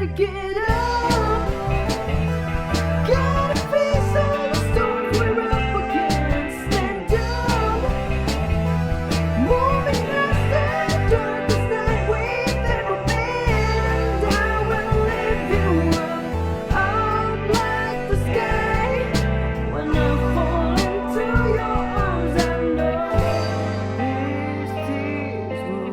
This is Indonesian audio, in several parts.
gotta get up. Gotta face all the storms we're up against. Stand up. Moving past the darkest night we've ever been. And I will lift you up like the sky. When I fall into your arms, I know these tears will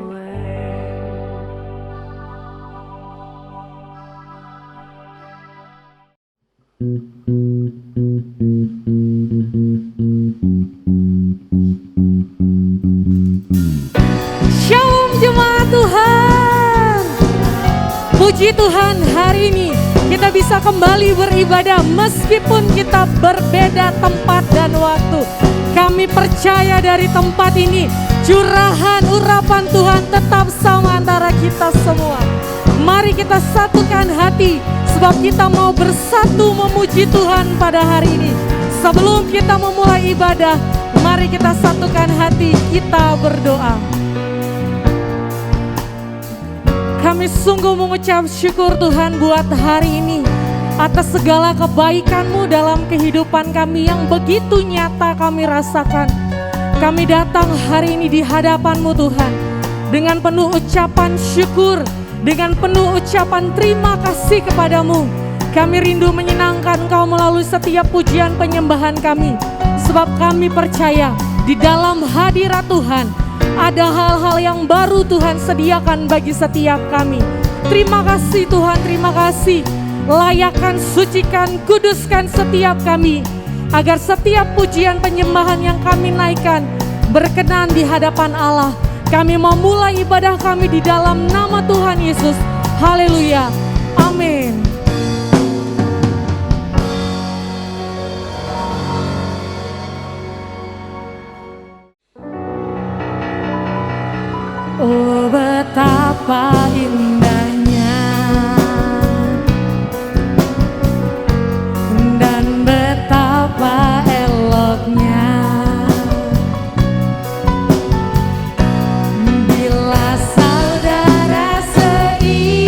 Shalom jemaat Tuhan. Puji Tuhan, hari ini kita bisa kembali beribadah meskipun kita berbeda tempat dan waktu. Kami percaya dari tempat ini curahan urapan Tuhan tetap sama antara kita semua. Mari kita satukan hati sebab kita mau bersatu memuji Tuhan pada hari ini. Sebelum kita memulai ibadah, mari kita satukan hati, kita berdoa. Kami sungguh mengucap syukur Tuhan buat hari ini atas segala kebaikan-Mu dalam kehidupan kami yang begitu nyata kami rasakan. Kami datang hari ini di hadapan-Mu Tuhan dengan penuh ucapan syukur, dengan penuh ucapan terima kasih kepadamu. Kami rindu menyenangkan Engkau melalui setiap pujian penyembahan kami. Sebab kami percaya di dalam hadirat Tuhan ada hal-hal yang baru Tuhan sediakan bagi setiap kami. Terima kasih Tuhan, terima kasih. Layakkan, sucikan, kuduskan setiap kami. Agar setiap pujian penyembahan yang kami naikkan berkenan di hadapan Allah. Kami memulai ibadah kami di dalam nama Tuhan Yesus. Haleluya. Amin. Oh betapa indahnya dan betapa eloknya bila saudara seiman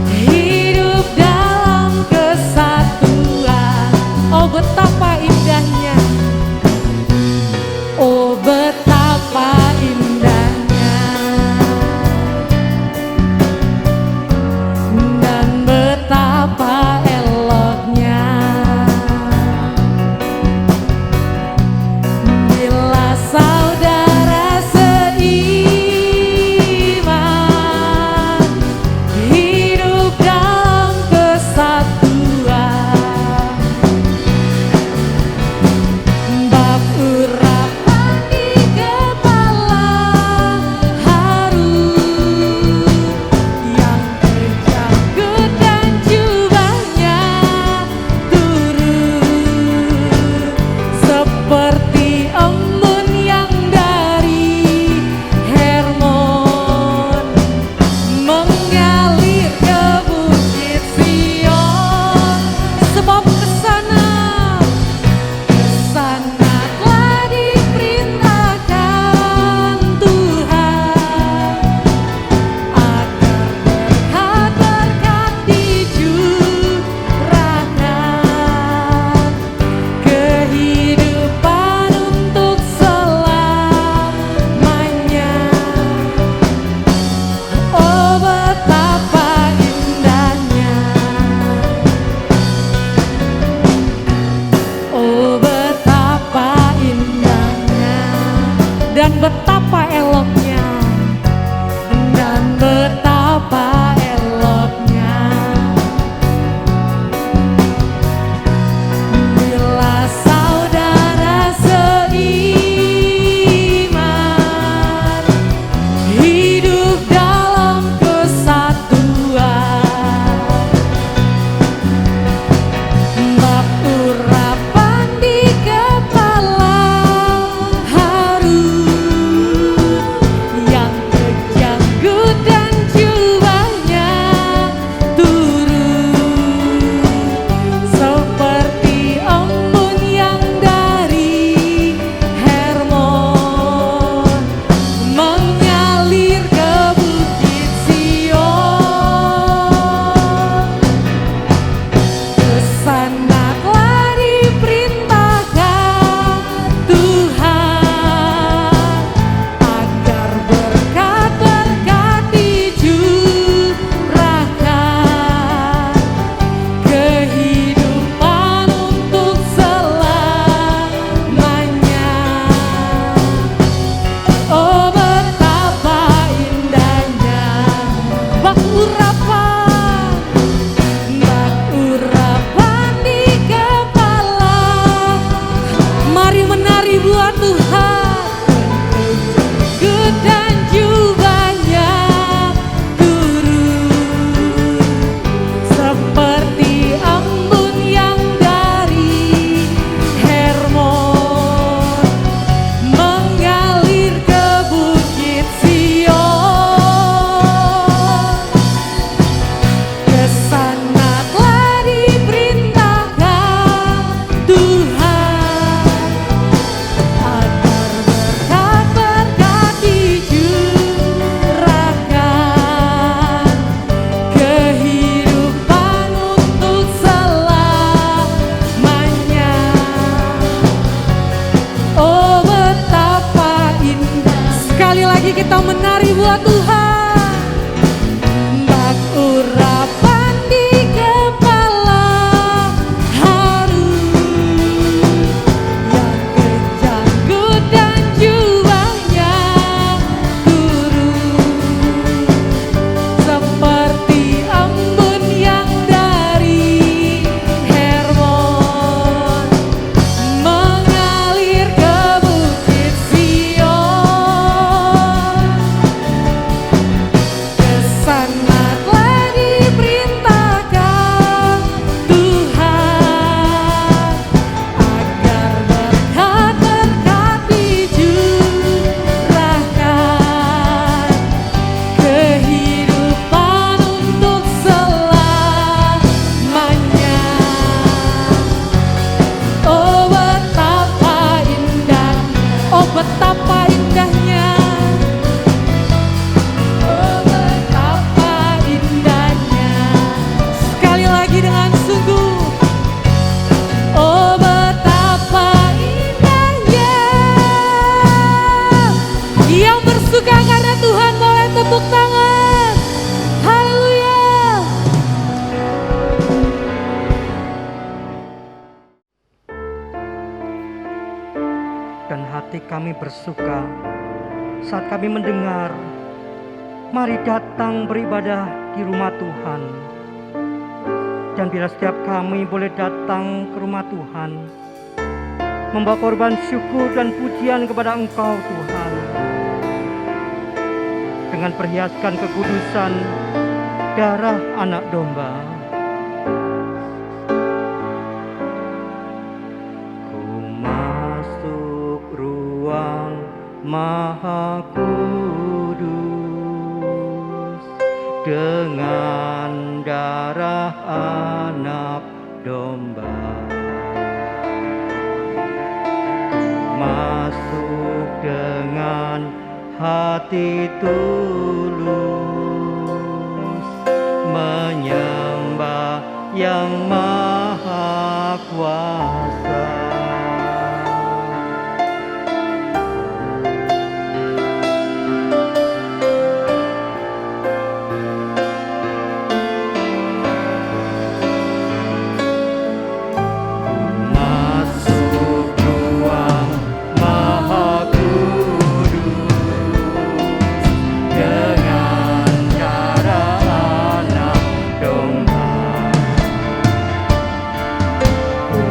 hidup dalam kesatuan. Oh betapa indahnya. Oh betapa indahnya kita menari buat Tuhan. Bak urapan di kepala harum, yang kejanggut dan jubahnya turun seperti embun yang dari Hermon mengalir ke bukit Sion. Kesana telah diperintahkan Tuhan agar berkat-berkat dicurahkan, kehidupan untuk selamanya. Oh betapa indah, oh betapa indahnya, oh betapa indahnya. Sekali lagi dengan sungguh, oh betapa indahnya. Yang bersuka karena Tuhan boleh tepuk tangan. Haleluya. Dan hati kami bersuka saat kami mendengar, mari datang beribadah di rumah Tuhan. Dan bila setiap kami boleh datang ke rumah Tuhan, membawa korban syukur dan pujian kepada Engkau Tuhan, dengan perhiaskan kekudusan darah anak domba. Ku masuk ruang Maha Kudus dengan darah anak domba. Masuk dengan hati tulus, menyembah yang maha kuasa. Masuk ruang Maha Kudus dengan darah anak domba. Ku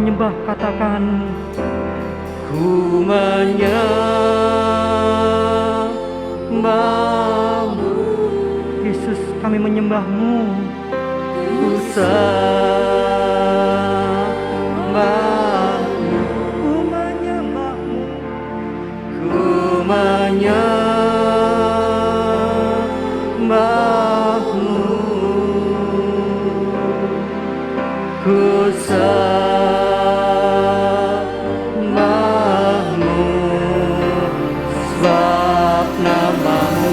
menyembah, katakan, ku menyembahmu. Yesus, kami menyembahmu. Ku sembahmu, ku menyembahmu, ku menyembahmu, ku sembahmu, sebab namamu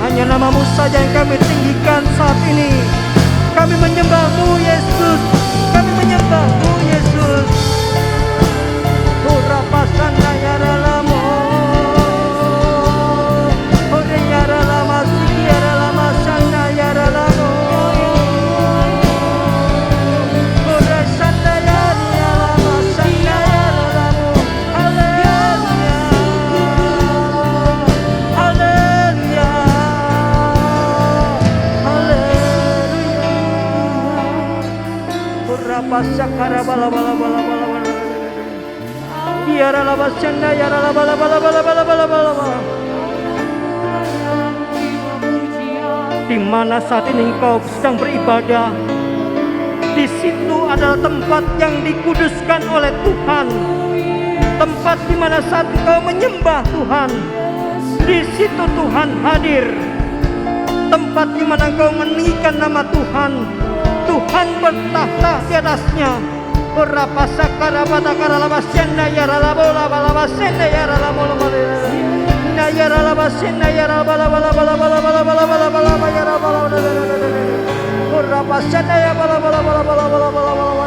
hanya namamu saja yang kami tinggikan saat ini. Kami menyembahmu Yesus, kami menyembahmu Yesus. Ora pasanda yara lamo, ora yara lama siki yara lama sanda yara lamo, ora sanda yara lama sanda yara lamo. Haleluya, haleluya, haleluya. Ora pasakara bala bala bala bala. Yara laba senda yara laba laba laba laba laba laba laba. Di mana saat ini engkau sedang beribadah, di situ adalah tempat yang dikuduskan oleh Tuhan. Tempat di mana saat engkau menyembah Tuhan, di situ Tuhan hadir. Tempat di mana engkau meninggikan nama Tuhan, Tuhan bertahta di atasnya. Berapa sakara pada kara lama senda ya rala bola lama senda ya rala bola bola. ya ralabasina ya rabala bala bala bala bala bala bala bala ya rabala urapasana ya bala bala bala bala bala bala bala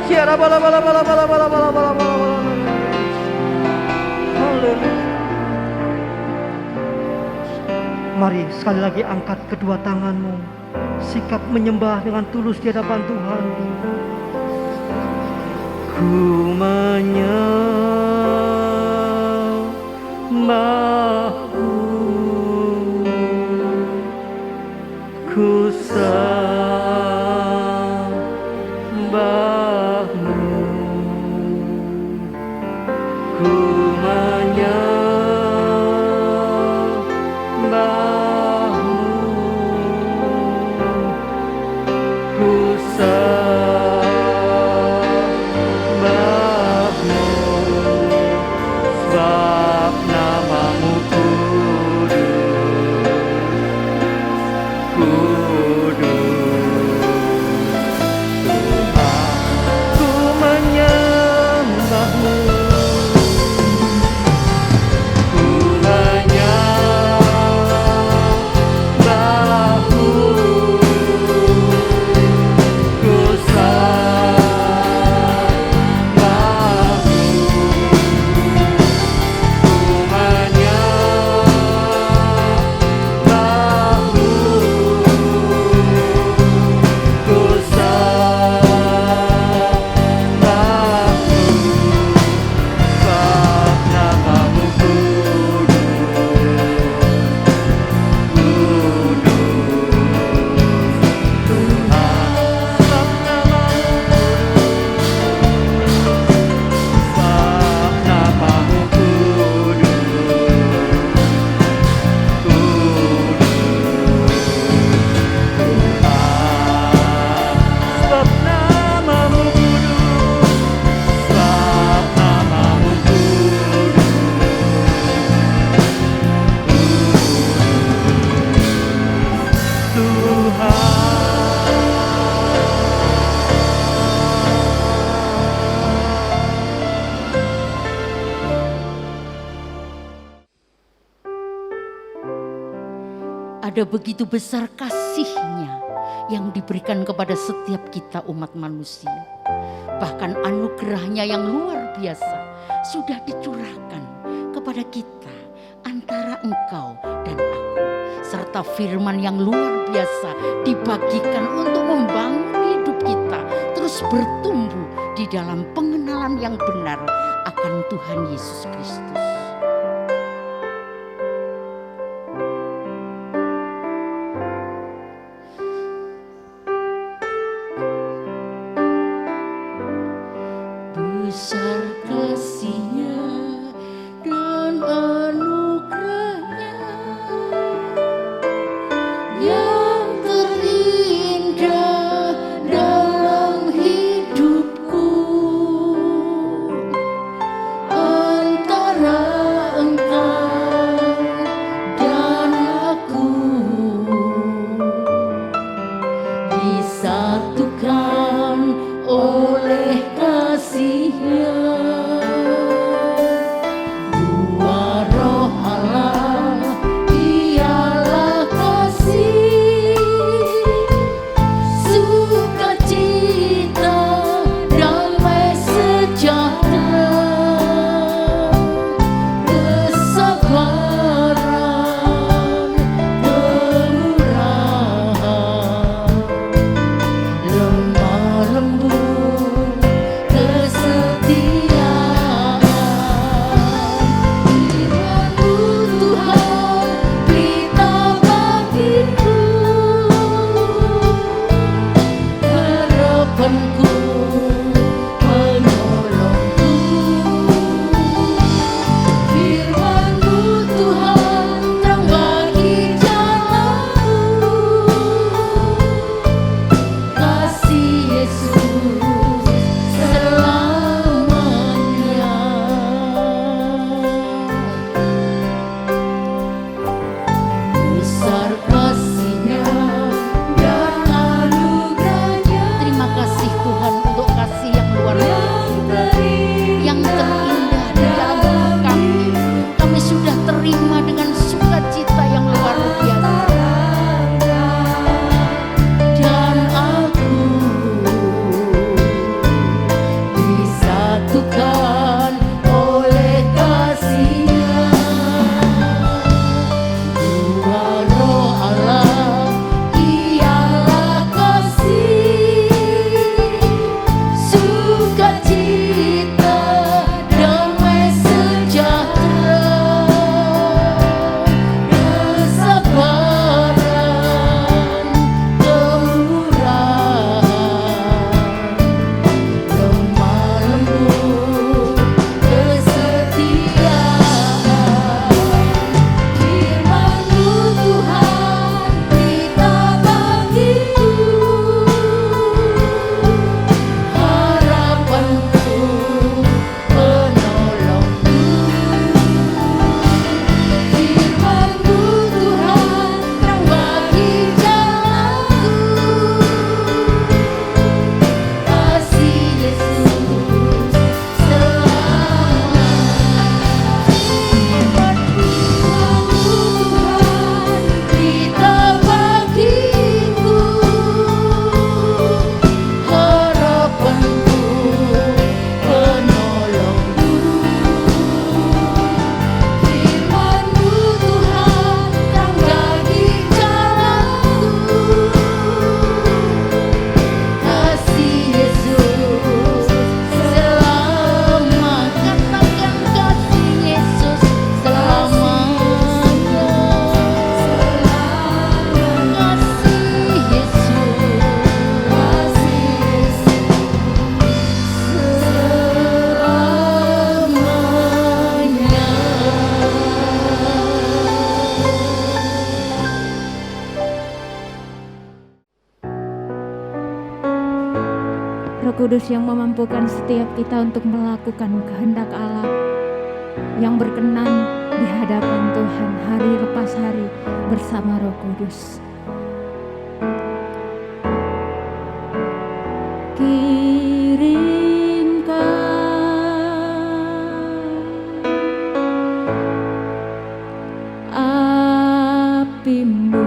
ya rabala bala bala bala bala bala bala bala. Haleluya. Mari sekali lagi angkat kedua tanganmu, sikap menyembah dengan tulus di hadapan Tuhan. Ku menyembahmu, ku sembahmu, ku menyembahmu, ku sembahmu, sebab namamu kudus, Tuhan, ku menyembahmu, ku menyembahmu, ku sembahmu, ku menyembahmu, ku sembahmu, sebab namamu Ada begitu besar kasih-Nya yang diberikan kepada setiap kita umat manusia. Bahkan anugerah-Nya yang luar biasa sudah dicurahkan kepada kita antara engkau dan aku. Serta firman yang luar biasa dibagikan untuk membangun hidup kita terus bertumbuh di dalam pengenalan yang benar akan Tuhan Yesus Kristus. Besar kasih-Nya dan anugerah-Nya yang terindah dalam hidupku, antara Kudus yang memampukan setiap kita untuk melakukan kehendak Allah yang berkenan di hadapan Tuhan hari lepas hari bersama Roh Kudus. Kirimkan apimu,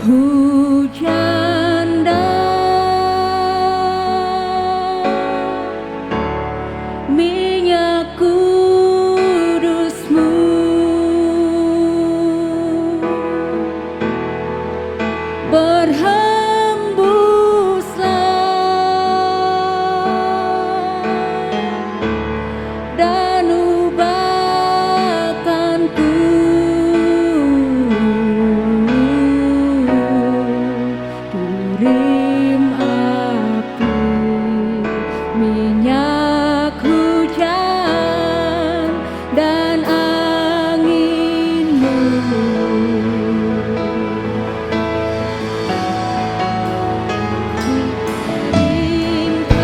hujan dan minyak kudus-Mu, berhembuslah dan ubahkanku kirim api, minyak hujan dan angin-Mu. Kirimkan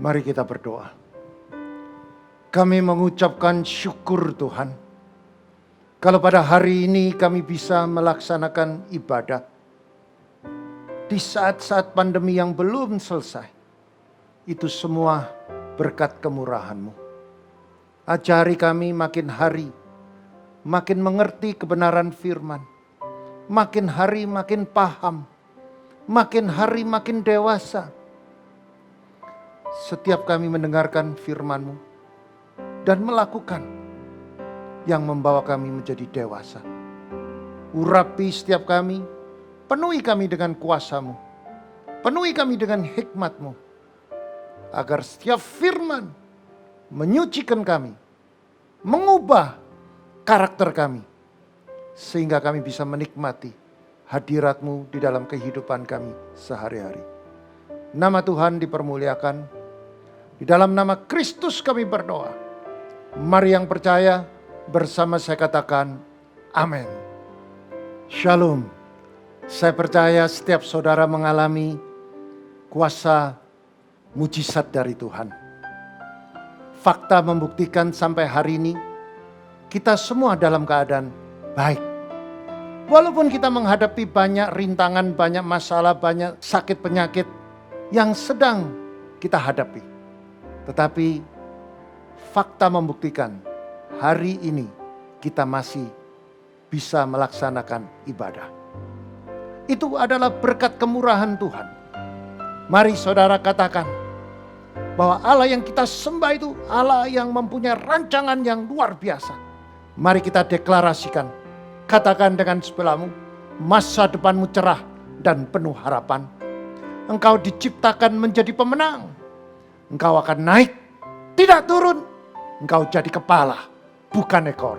Mari kita berdoa. Kami mengucapkan syukur Tuhan, kalau pada hari ini kami bisa melaksanakan ibadah di saat-saat pandemi yang belum selesai. Itu semua berkat kemurahan-Mu. Ajari kami makin hari, makin mengerti kebenaran firman. Makin hari makin paham, makin hari makin dewasa. Setiap kami mendengarkan firman-Mu dan melakukan yang membawa kami menjadi dewasa. Urapi setiap kami, penuhi kami dengan kuasa-Mu, penuhi kami dengan hikmat-Mu, agar setiap firman menyucikan kami, mengubah karakter kami, sehingga kami bisa menikmati hadirat-Mu di dalam kehidupan kami sehari-hari. Nama Tuhan dipermuliakan. Di dalam nama Kristus kami berdoa. Mari yang percaya bersama saya katakan amin. Shalom. Saya percaya setiap saudara mengalami kuasa mujizat dari Tuhan. Fakta membuktikan sampai hari ini kita semua dalam keadaan baik. Walaupun kita menghadapi banyak rintangan, banyak masalah, banyak sakit penyakit yang sedang kita hadapi. Tetapi fakta membuktikan hari ini kita masih bisa melaksanakan ibadah. Itu adalah berkat kemurahan Tuhan. Mari saudara katakan bahwa Allah yang kita sembah itu Allah yang mempunyai rancangan yang luar biasa. Mari kita deklarasikan, katakan dengan sebelahmu, masa depanmu cerah dan penuh harapan. Engkau diciptakan menjadi pemenang. Engkau akan naik, tidak turun. Engkau jadi kepala, bukan ekor.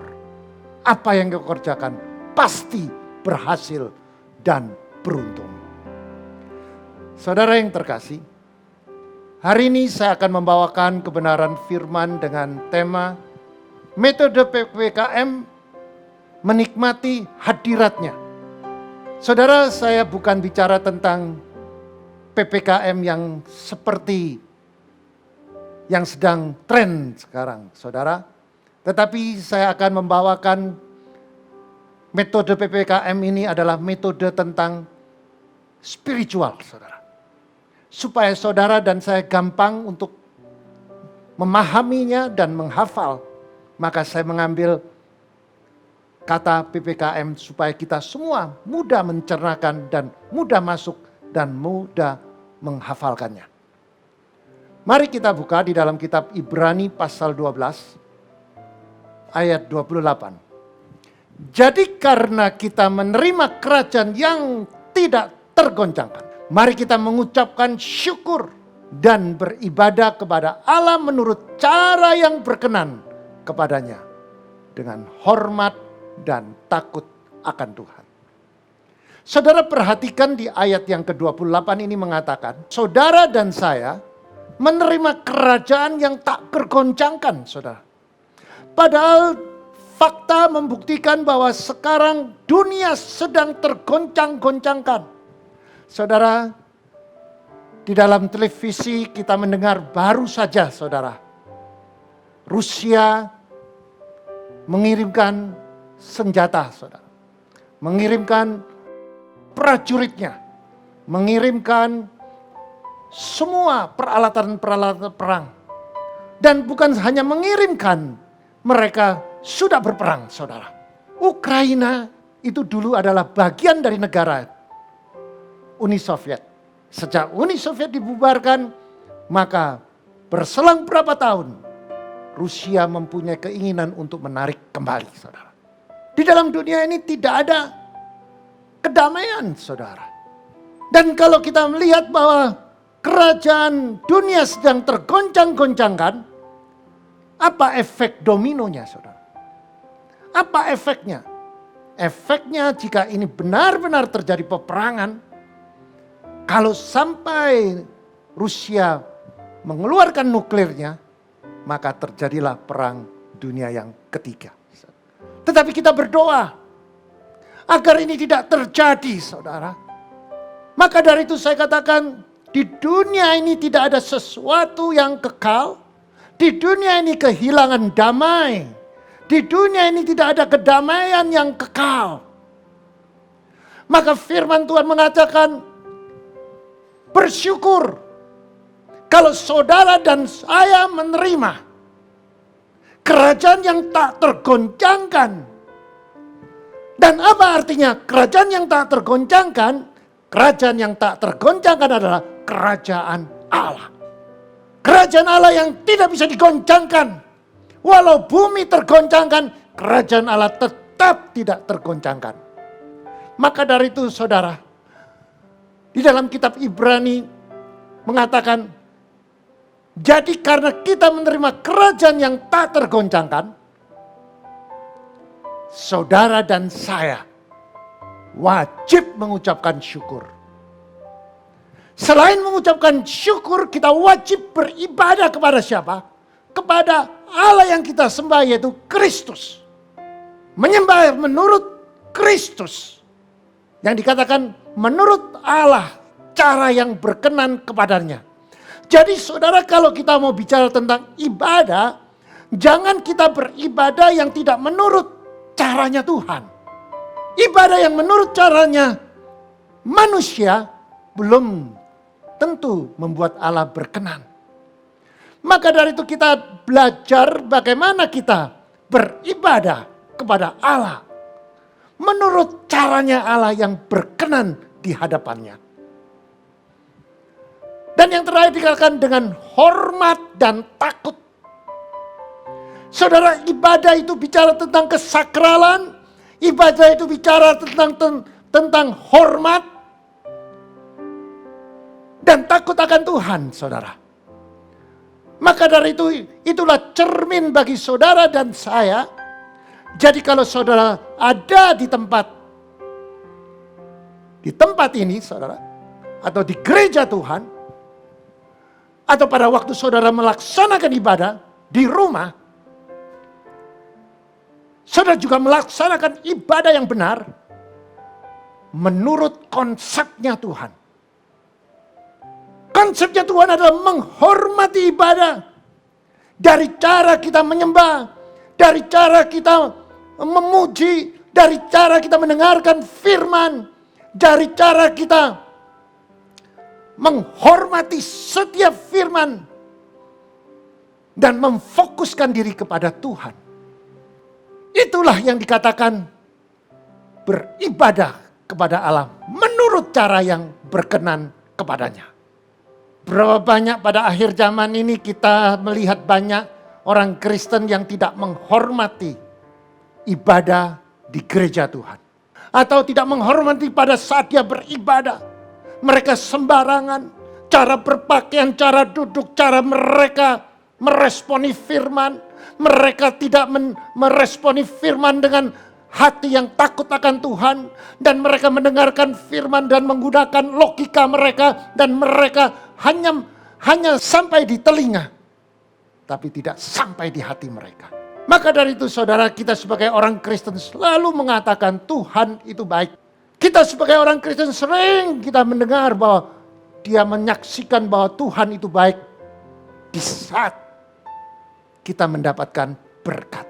Apa yang kau kerjakan pasti berhasil dan beruntung. Saudara yang terkasih, hari ini saya akan membawakan kebenaran firman dengan tema metode PPKM menikmati hadiratnya. Saudara, saya bukan bicara tentang PPKM yang seperti yang sedang tren sekarang, saudara. Tetapi saya akan membawakan metode PPKM ini adalah metode tentang spiritual, saudara. Supaya saudara dan saya gampang untuk memahaminya dan menghafal, maka saya mengambil kata PPKM supaya kita semua mudah mencernakan dan mudah masuk dan mudah menghafalkannya. Mari kita buka di dalam kitab Ibrani pasal 12 ayat 28. Jadi karena kita menerima kerajaan yang tidak tergoncangkan, mari kita mengucapkan syukur dan beribadah kepada Allah menurut cara yang berkenan kepadanya dengan hormat dan takut akan Tuhan. Saudara perhatikan di ayat yang ke-28 ini mengatakan, saudara dan saya menerima kerajaan yang tak tergoncangkan, saudara. Padahal fakta membuktikan bahwa sekarang dunia sedang tergoncang-goncangkan. Saudara, di dalam televisi kita mendengar baru saja, saudara, Rusia mengirimkan senjata, saudara. Mengirimkan prajuritnya, mengirimkan semua peralatan-peralatan perang. Dan bukan hanya mengirimkan, mereka sudah berperang, saudara. Ukraina itu dulu adalah bagian dari negara Uni Soviet. Sejak Uni Soviet dibubarkan, maka berselang berapa tahun, Rusia mempunyai keinginan untuk menarik kembali, saudara. Di dalam dunia ini tidak ada kedamaian, saudara. Dan kalau kita melihat bahwa kerajaan dunia sedang tergoncang-goncangkan, apa efek dominonya, saudara? Apa efeknya? Efeknya jika ini benar-benar terjadi peperangan, kalau sampai Rusia mengeluarkan nuklirnya, maka terjadilah perang dunia yang ketiga. Tetapi kita berdoa agar ini tidak terjadi, saudara. Maka dari itu saya katakan, Di dunia ini tidak ada sesuatu yang kekal. Di dunia ini kehilangan damai. Di dunia ini tidak ada kedamaian yang kekal. Maka firman Tuhan mengatakan, bersyukur kalau saudara dan saya menerima kerajaan yang tak tergoncangkan. Dan apa artinya kerajaan yang tak tergoncangkan? Kerajaan yang tak tergoncangkan adalah kerajaan Allah. Kerajaan Allah yang tidak bisa digoncangkan. Walau bumi tergoncangkan, kerajaan Allah tetap tidak tergoncangkan. Maka dari itu saudara, di dalam kitab Ibrani mengatakan, jadi karena kita menerima kerajaan yang tak tergoncangkan, saudara dan saya wajib mengucapkan syukur. Selain mengucapkan syukur, kita wajib beribadah kepada siapa? Kepada Allah yang kita sembah, yaitu Kristus. Menyembah menurut Kristus. Yang dikatakan menurut Allah, cara yang berkenan kepadanya. Jadi saudara, kalau kita mau bicara tentang ibadah, jangan kita beribadah yang tidak menurut caranya Tuhan. Ibadah yang menurut caranya manusia belum tentu membuat Allah berkenan. Maka dari itu kita belajar bagaimana kita beribadah kepada Allah menurut caranya Allah yang berkenan di hadapannya. Dan yang terakhir dikatakan dengan hormat dan takut. Saudara, ibadah itu bicara tentang kesakralan, ibadah itu bicara tentang hormat dan takut akan Tuhan, saudara. Maka dari itu, itulah cermin bagi saudara dan saya. Jadi kalau saudara ada di tempat ini, saudara, atau di gereja Tuhan, atau pada waktu saudara melaksanakan ibadah di rumah, saudara juga melaksanakan ibadah yang benar menurut konsepnya Tuhan. Konsepnya Tuhan adalah menghormati ibadah. Dari cara kita menyembah, dari cara kita memuji, dari cara kita mendengarkan firman, dari cara kita menghormati setiap firman dan memfokuskan diri kepada Tuhan. Itulah yang dikatakan beribadah kepada Allah menurut cara yang berkenan kepadanya. Berapa banyak pada akhir zaman ini kita melihat banyak orang Kristen yang tidak menghormati ibadah di gereja Tuhan. Atau tidak menghormati pada saat dia beribadah. Mereka sembarangan, cara berpakaian, cara duduk, cara mereka meresponi firman. Mereka tidak meresponi firman dengan hati yang takut akan Tuhan. Dan mereka mendengarkan firman dan menggunakan logika mereka. Dan mereka hanya sampai di telinga. Tapi tidak sampai di hati mereka. Maka dari itu saudara, kita sebagai orang Kristen selalu mengatakan Tuhan itu baik. Kita sebagai orang Kristen sering kita mendengar bahwa dia menyaksikan bahwa Tuhan itu baik. Di saat kita mendapatkan berkat.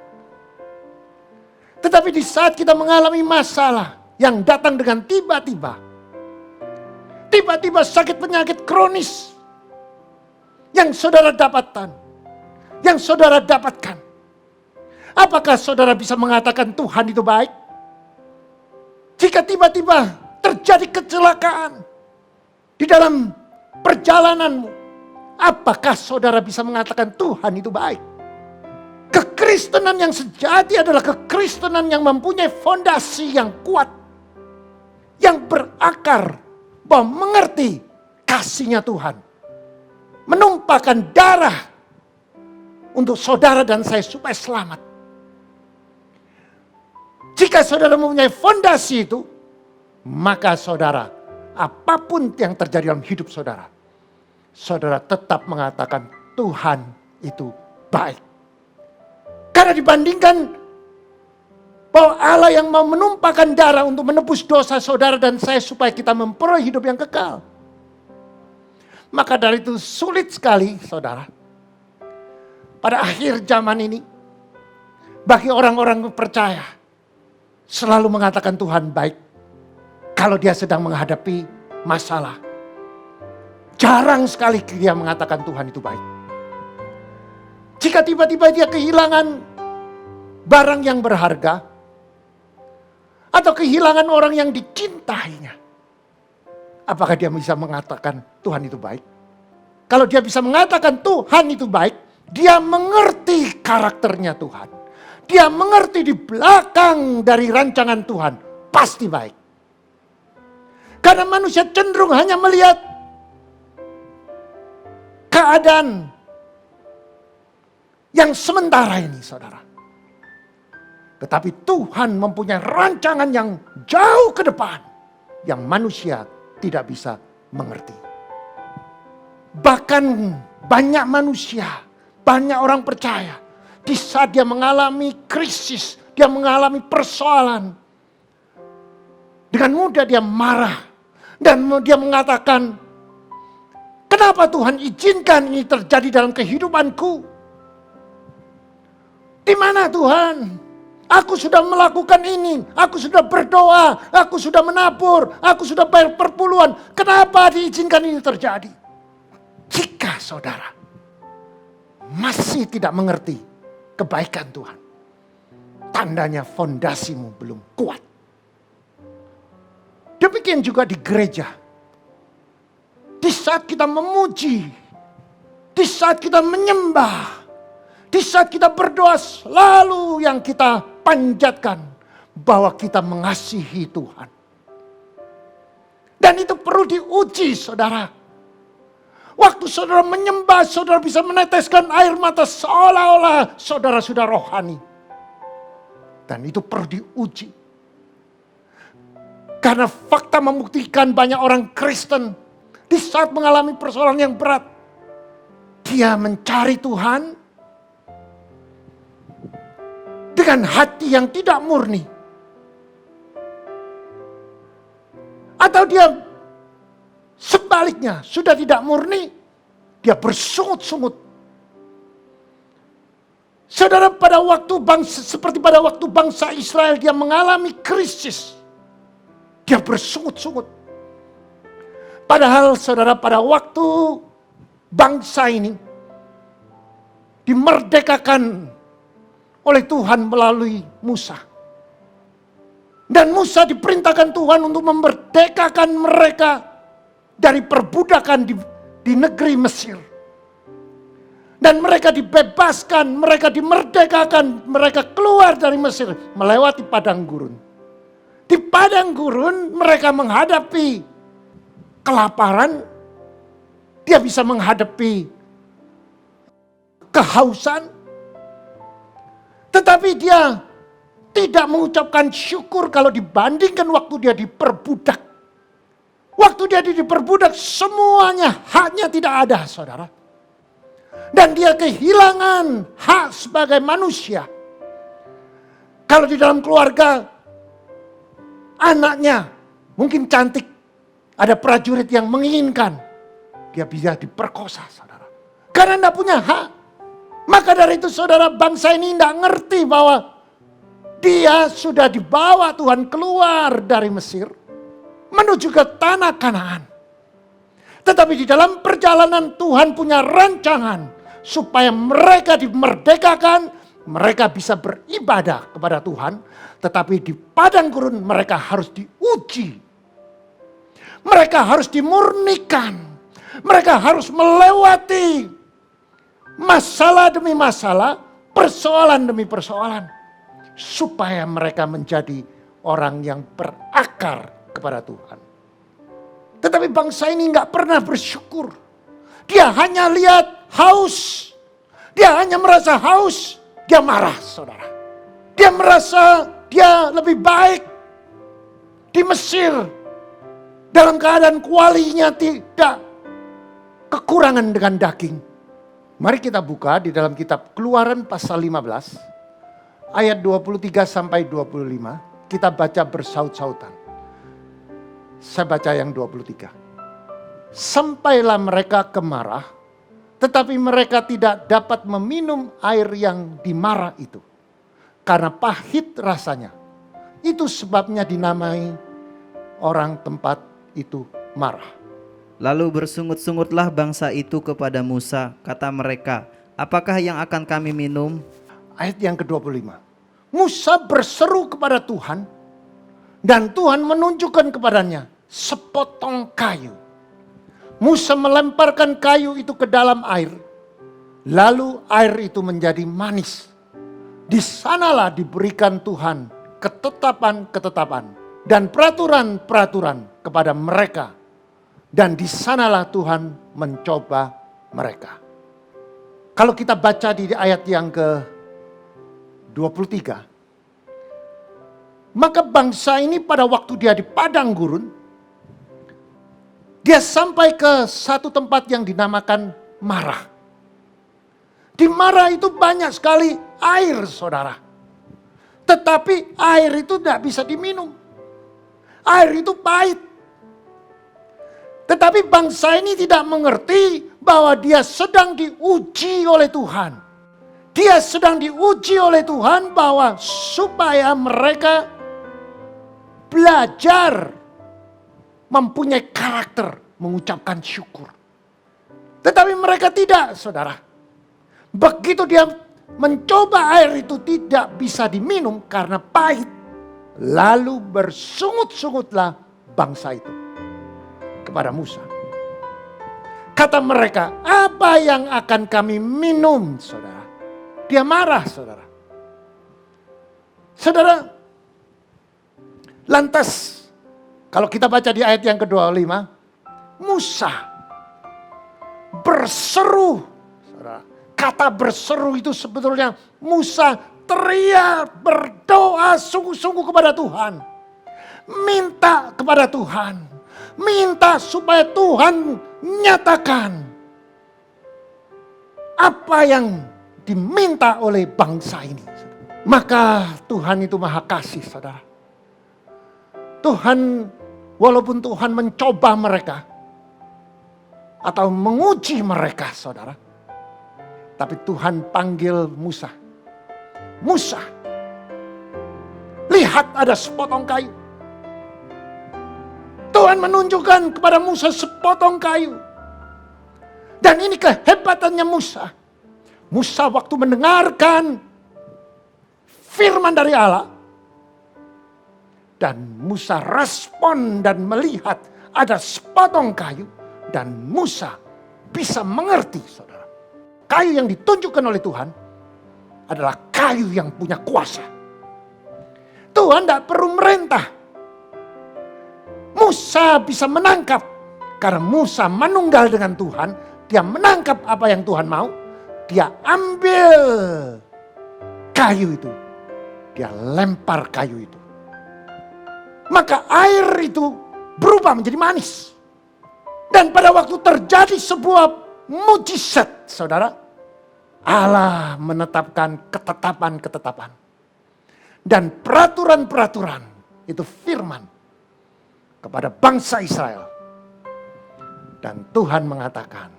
Tetapi di saat kita mengalami masalah yang datang dengan tiba-tiba. Tiba-tiba sakit penyakit kronis. Yang saudara dapatkan. Apakah saudara bisa mengatakan Tuhan itu baik? Jika tiba-tiba terjadi kecelakaan di dalam perjalananmu, apakah saudara bisa mengatakan Tuhan itu baik? Kekristenan yang sejati adalah kekristenan yang mempunyai fondasi yang kuat. Yang berakar bahwa mengerti kasihnya Tuhan. Menumpahkan darah untuk saudara dan saya supaya selamat. Jika saudara mempunyai fondasi itu, maka saudara, apapun yang terjadi dalam hidup saudara, saudara tetap mengatakan Tuhan itu baik. Karena dibandingkan bahwa Allah yang mau menumpahkan darah untuk menebus dosa saudara dan saya supaya kita memperoleh hidup yang kekal. Maka dari itu sulit sekali saudara. Pada akhir zaman ini, bagi orang-orang percaya, selalu mengatakan Tuhan baik. Kalau dia sedang menghadapi masalah, jarang sekali dia mengatakan Tuhan itu baik. Jika tiba-tiba dia kehilangan barang yang berharga, atau kehilangan orang yang dicintainya, apakah dia bisa mengatakan Tuhan itu baik? Kalau dia bisa mengatakan Tuhan itu baik, dia mengerti karakternya Tuhan. Dia mengerti di belakang dari rancangan Tuhan pasti baik. Karena manusia cenderung hanya melihat keadaan yang sementara ini, saudara. Tetapi Tuhan mempunyai rancangan yang jauh ke depan yang manusia tidak bisa mengerti. Bahkan banyak manusia, banyak orang percaya, di saat dia mengalami krisis, dia mengalami persoalan, dengan mudah dia marah dan dia mengatakan, kenapa Tuhan izinkan ini terjadi dalam kehidupanku? Di mana Tuhan? Aku sudah melakukan ini, aku sudah berdoa, aku sudah menabur, aku sudah bayar perpuluhan. Kenapa diizinkan ini terjadi? Jika saudara masih tidak mengerti kebaikan Tuhan, tandanya fondasimu belum kuat. Demikian juga di gereja. Di saat kita memuji, di saat kita menyembah, di saat kita berdoa, selalu yang kita panjatkan bahwa kita mengasihi Tuhan. Dan itu perlu diuji, saudara. Waktu saudara menyembah, saudara bisa meneteskan air mata seolah-olah saudara sudah rohani. Dan itu perlu diuji. Karena fakta membuktikan banyak orang Kristen di saat mengalami persoalan yang berat, dia mencari Tuhan dengan hati yang tidak murni. Atau dia sebaliknya sudah tidak murni, dia bersungut-sungut. Saudara, pada waktu seperti pada waktu bangsa Israel dia mengalami krisis, dia bersungut-sungut. Padahal saudara, pada waktu bangsa ini dimerdekakan oleh Tuhan melalui Musa. Dan Musa diperintahkan Tuhan untuk memerdekakan mereka dari perbudakan di negeri Mesir. Dan mereka dibebaskan, mereka dimerdekakan, mereka keluar dari Mesir melewati padang gurun. Di padang gurun mereka menghadapi kelaparan, dia bisa menghadapi kehausan, tetapi dia tidak mengucapkan syukur kalau dibandingkan waktu dia diperbudak. Waktu dia diperbudak semuanya haknya tidak ada, saudara. Dan dia kehilangan hak sebagai manusia. Kalau di dalam keluarga anaknya mungkin cantik, ada prajurit yang menginginkan, dia bisa diperkosa, saudara. Karena tidak punya hak. Maka dari itu saudara, bangsa ini tidak ngerti bahwa dia sudah dibawa Tuhan keluar dari Mesir menuju ke tanah Kanaan. Tetapi di dalam perjalanan Tuhan punya rancangan supaya mereka dimerdekakan, mereka bisa beribadah kepada Tuhan. Tetapi di padang gurun mereka harus diuji. Mereka harus dimurnikan. Mereka harus melewati masalah demi masalah, persoalan demi persoalan, supaya mereka menjadi orang yang berakar kepada Tuhan. Tetapi bangsa ini nggak pernah bersyukur. Dia hanya lihat haus. Dia hanya merasa haus. Dia marah, saudara. Dia merasa dia lebih baik di Mesir. Dalam keadaan kualinya tidak kekurangan dengan daging. Mari kita buka di dalam kitab Keluaran pasal 15. Ayat 23 sampai 25. Kita baca bersaut-sautan. Saya baca yang 23. Sampailah mereka ke Marah, tetapi mereka tidak dapat meminum air yang di Marah itu, karena pahit rasanya. Itu sebabnya dinamai orang tempat itu Marah. Lalu bersungut-sungutlah bangsa itu kepada Musa, kata mereka, apakah yang akan kami minum? Ayat yang ke-25. Musa berseru kepada Tuhan, dan Tuhan menunjukkan kepadanya sepotong kayu. Musa melemparkan kayu itu ke dalam air, lalu air itu menjadi manis. Di sanalah diberikan Tuhan ketetapan-ketetapan dan peraturan-peraturan kepada mereka. Dan di sanalah Tuhan mencoba mereka. Kalau kita baca di ayat yang ke-23. Maka bangsa ini pada waktu dia di padang gurun, dia sampai ke satu tempat yang dinamakan Marah. Di Marah itu banyak sekali air, saudara. Tetapi air itu tidak bisa diminum. Air itu pahit. Tetapi bangsa ini tidak mengerti bahwa dia sedang diuji oleh Tuhan. Dia sedang diuji oleh Tuhan bahwa supaya mereka belajar mempunyai karakter mengucapkan syukur. Tetapi mereka tidak, saudara. Begitu dia mencoba air itu tidak bisa diminum karena pahit. Lalu bersungut-sungutlah bangsa itu kepada Musa. Kata mereka, apa yang akan kami minum, saudara? Dia marah, saudara. Saudara, lantas kalau kita baca di ayat yang ke-25, Musa berseru. Saudara, kata berseru itu sebetulnya Musa teriak, berdoa sungguh-sungguh kepada Tuhan. Minta kepada Tuhan. Minta supaya Tuhan nyatakan apa yang diminta oleh bangsa ini. Maka Tuhan itu maha kasih, saudara. Tuhan, walaupun Tuhan mencoba mereka atau menguji mereka, saudara. Tapi Tuhan panggil Musa. Musa, lihat ada sepotong kayu. Tuhan menunjukkan kepada Musa sepotong kayu. Dan ini kehebatannya Musa. Musa waktu mendengarkan firman dari Allah. Dan Musa respon dan melihat ada sepotong kayu. Dan Musa bisa mengerti, saudara. Kayu yang ditunjukkan oleh Tuhan adalah kayu yang punya kuasa. Tuhan tidak perlu merintah. Musa bisa menangkap. Karena Musa menunggal dengan Tuhan. Dia menangkap apa yang Tuhan mau. Dia ambil kayu itu. Dia lempar kayu itu. Maka air itu berubah menjadi manis. Dan pada waktu terjadi sebuah mujizat, saudara. Allah menetapkan ketetapan-ketetapan. Dan peraturan-peraturan. Itu firman kepada bangsa Israel. Dan Tuhan mengatakan,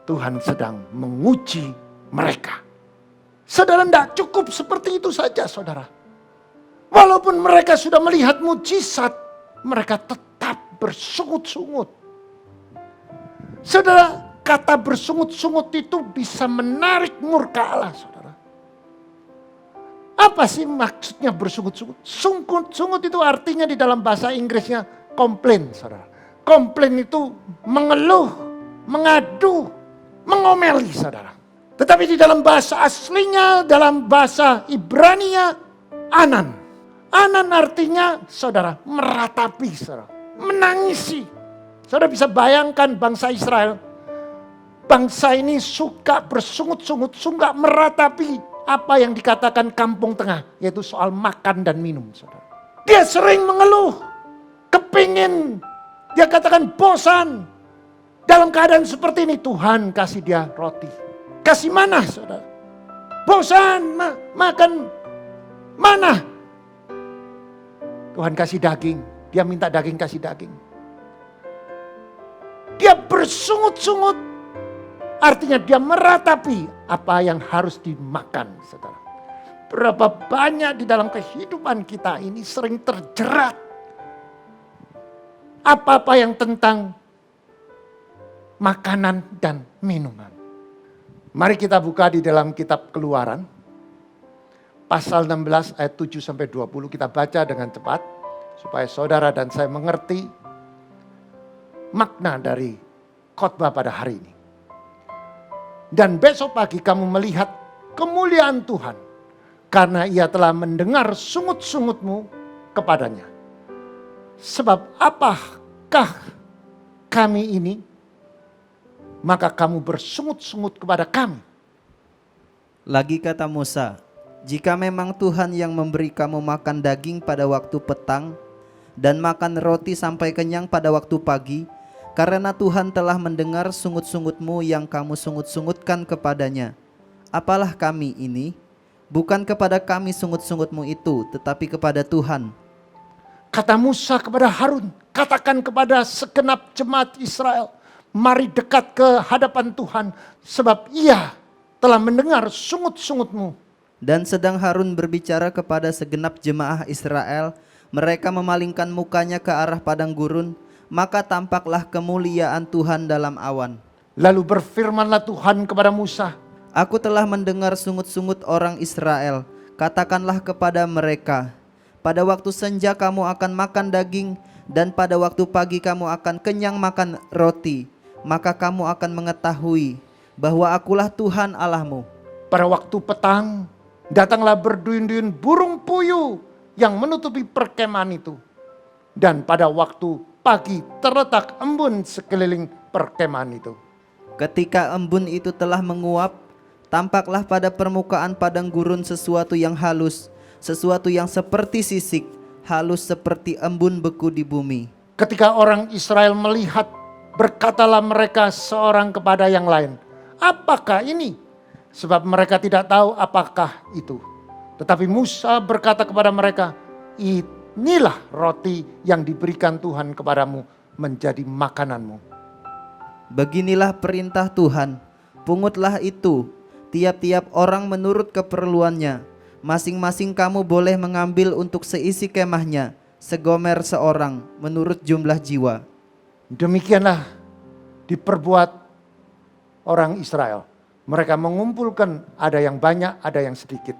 Tuhan sedang menguji mereka. Saudara, tidak cukup seperti itu saja, saudara. Walaupun mereka sudah melihat mujizat, mereka tetap bersungut-sungut. Saudara, kata bersungut-sungut itu bisa menarik murka Allah, saudara. Apa sih maksudnya bersungut-sungut? Sungut itu artinya di dalam bahasa Inggrisnya komplain, saudara. Komplain itu mengeluh, mengadu, mengomeli, saudara. Tetapi di dalam bahasa aslinya, dalam bahasa Ibrania, anan. Anan artinya, saudara, meratapi, saudara. Menangisi. Saudara bisa bayangkan bangsa Israel. Bangsa ini suka bersungut-sungut, suka meratapi apa yang dikatakan kampung tengah. Yaitu soal makan dan minum, saudara. Dia sering mengeluh. Kepingin, dia katakan bosan. Dalam keadaan seperti ini Tuhan kasih dia roti. Kasih mana, saudara? Bosan makan mana? Tuhan kasih daging. Dia minta daging, kasih daging. Dia bersungut-sungut, artinya dia meratapi apa yang harus dimakan, saudara. Berapa banyak di dalam kehidupan kita ini sering terjerat apa-apa yang tentang makanan dan minuman. Mari kita buka di dalam kitab Keluaran, pasal 16 ayat 7 sampai 20, kita baca dengan cepat supaya saudara dan saya mengerti makna dari khotbah pada hari ini. Dan besok pagi kamu melihat kemuliaan Tuhan karena ia telah mendengar sungut-sungutmu kepadanya. Sebab apakah kami ini? Maka kamu bersungut-sungut kepada kami. Lagi kata Musa, jika memang Tuhan yang memberi kamu makan daging pada waktu petang dan makan roti sampai kenyang pada waktu pagi, karena Tuhan telah mendengar sungut-sungutmu yang kamu sungut-sungutkan kepadanya. Apalah kami ini? Bukan kepada kami sungut-sungutmu itu, tetapi kepada Tuhan. Kata Musa kepada Harun, katakan kepada segenap jemaat Israel, mari dekat ke hadapan Tuhan, sebab ia telah mendengar sungut-sungutmu. Dan sedang Harun berbicara kepada segenap jemaah Israel, mereka memalingkan mukanya ke arah padang gurun, maka tampaklah kemuliaan Tuhan dalam awan. Lalu berfirmanlah Tuhan kepada Musa, Aku telah mendengar sungut-sungut orang Israel. Katakanlah kepada mereka, pada waktu senja kamu akan makan daging, dan pada waktu pagi kamu akan kenyang makan roti. Maka kamu akan mengetahui bahwa akulah Tuhan Allahmu. pada waktu petang datanglah berduyun-duyun burung puyuh yang menutupi perkemahan itu. Dan pada waktu pagi terletak embun sekeliling perkemahan itu. Ketika embun itu telah menguap, tampaklah pada permukaan padang gurun sesuatu yang halus, sesuatu yang seperti sisik, halus seperti embun beku di bumi. Ketika orang Israel melihat, berkatalah mereka seorang kepada yang lain, apakah ini? Sebab mereka tidak tahu apakah itu. Tetapi Musa berkata kepada mereka, inilah roti yang diberikan Tuhan kepadamu menjadi makananmu. Beginilah perintah Tuhan, pungutlah itu, tiap-tiap orang menurut keperluannya. Masing-masing kamu boleh mengambil untuk seisi kemahnya, segomer seorang menurut jumlah jiwa. Demikianlah diperbuat orang Israel. Mereka mengumpulkan, ada yang banyak, ada yang sedikit.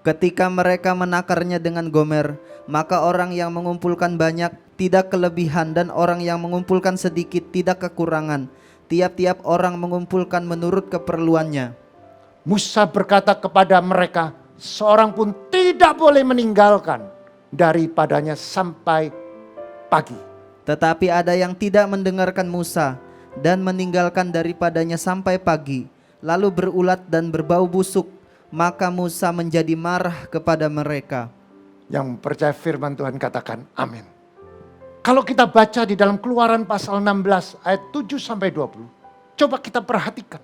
Ketika mereka menakarnya dengan gomer, maka orang yang mengumpulkan banyak tidak kelebihan dan orang yang mengumpulkan sedikit tidak kekurangan. Tiap-tiap orang mengumpulkan menurut keperluannya. Musa berkata kepada mereka, seorang pun tidak boleh meninggalkan daripadanya sampai pagi. Tetapi ada yang tidak mendengarkan Musa dan meninggalkan daripadanya sampai pagi, lalu berulat dan berbau busuk. Maka Musa menjadi marah kepada mereka. Yang percaya firman Tuhan katakan amin. Kalau kita baca di dalam Keluaran pasal 16 ayat 7 sampai 20, coba kita perhatikan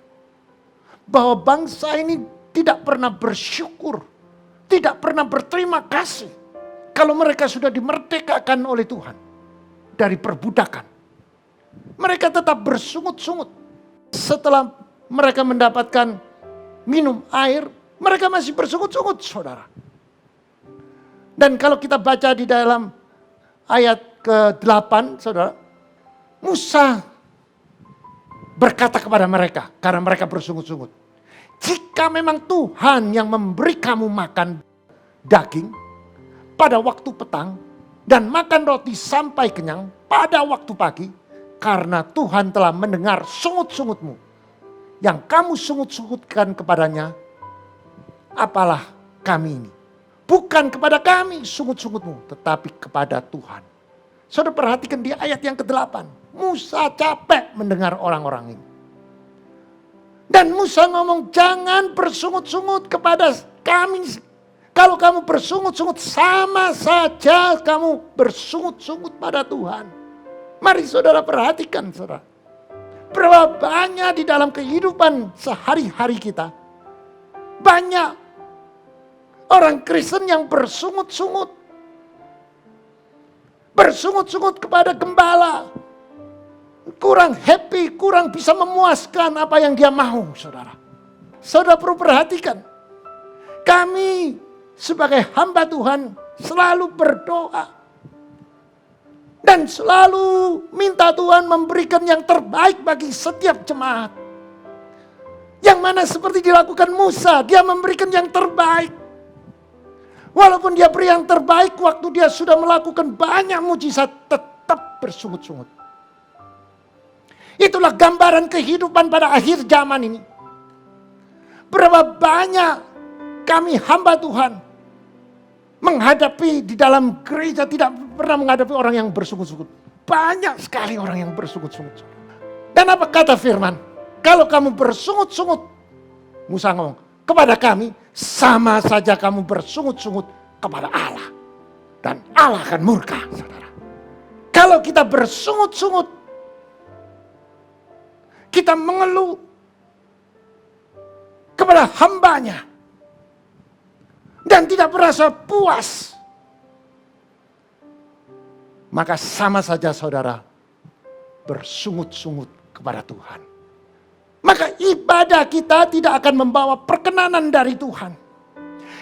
bahwa bangsa ini tidak pernah bersyukur, tidak pernah berterima kasih kalau mereka sudah dimerdekakan oleh Tuhan dari perbudakan. Mereka tetap bersungut-sungut. Setelah mereka mendapatkan minum air, mereka masih bersungut-sungut, saudara. Dan kalau kita baca di dalam ayat ke-8, saudara, Musa berkata kepada mereka, karena mereka bersungut-sungut, jika memang Tuhan yang memberi kamu makan daging pada waktu petang dan makan roti sampai kenyang pada waktu pagi, karena Tuhan telah mendengar sungut-sungutmu yang kamu sungut-sungutkan kepadanya, apalah kami ini? Bukan kepada kami sungut-sungutmu, tetapi kepada Tuhan. Saudara perhatikan di ayat yang ke-8. Musa capek mendengar orang-orang ini. Dan Musa ngomong, jangan bersungut-sungut kepada kami. Kalau kamu bersungut-sungut, sama saja kamu bersungut-sungut pada Tuhan. Mari saudara perhatikan, saudara. Berapa banyak di dalam kehidupan sehari-hari kita, banyak orang Kristen yang bersungut-sungut. Bersungut-sungut kepada gembala. kurang happy, kurang bisa memuaskan apa yang dia mau, saudara. Saudara perlu perhatikan, kami sebagai hamba Tuhan selalu berdoa dan selalu minta Tuhan memberikan yang terbaik bagi setiap jemaat. Yang mana seperti dilakukan Musa, dia memberikan yang terbaik. Walaupun dia beri yang terbaik, waktu dia sudah melakukan banyak mujizat, tetap bersungut-sungut. Itulah gambaran kehidupan pada akhir zaman ini. Berapa banyak kami hamba Tuhan menghadapi di dalam gereja tidak pernah menghadapi orang yang bersungut-sungut. Banyak sekali orang yang bersungut-sungut. Dan apa kata firman? Kalau kamu bersungut-sungut, Musa ngomong, kepada kami sama saja kamu bersungut-sungut kepada Allah. Dan Allah akan murka, saudara. Kalau kita bersungut-sungut, kita mengeluh kepada hambanya dan tidak merasa puas, maka sama saja saudara bersungut-sungut kepada Tuhan. Maka ibadah kita tidak akan membawa perkenanan dari Tuhan.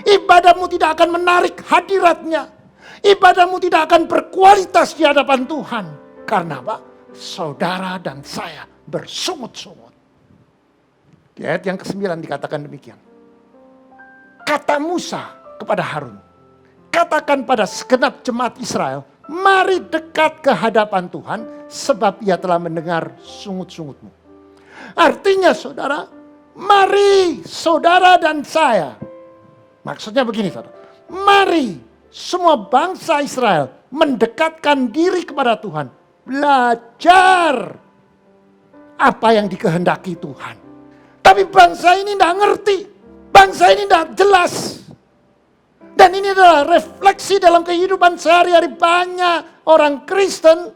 Ibadahmu tidak akan menarik hadiratnya. Ibadahmu tidak akan berkualitas di hadapan Tuhan. Karena apa? Saudara dan saya bersungut-sungut. Di ayat yang ke-9 dikatakan demikian. Kata Musa kepada Harun, katakan pada segenap jemaat Israel, mari dekat ke hadapan Tuhan sebab ia telah mendengar sungut-sungutmu. Artinya saudara, mari saudara dan saya. Maksudnya begini saudara, mari semua bangsa Israel mendekatkan diri kepada Tuhan. Belajar apa yang dikehendaki Tuhan. Tapi bangsa ini tidak ngerti. Bangsa ini tidak jelas. Dan ini adalah refleksi dalam kehidupan sehari-hari banyak orang Kristen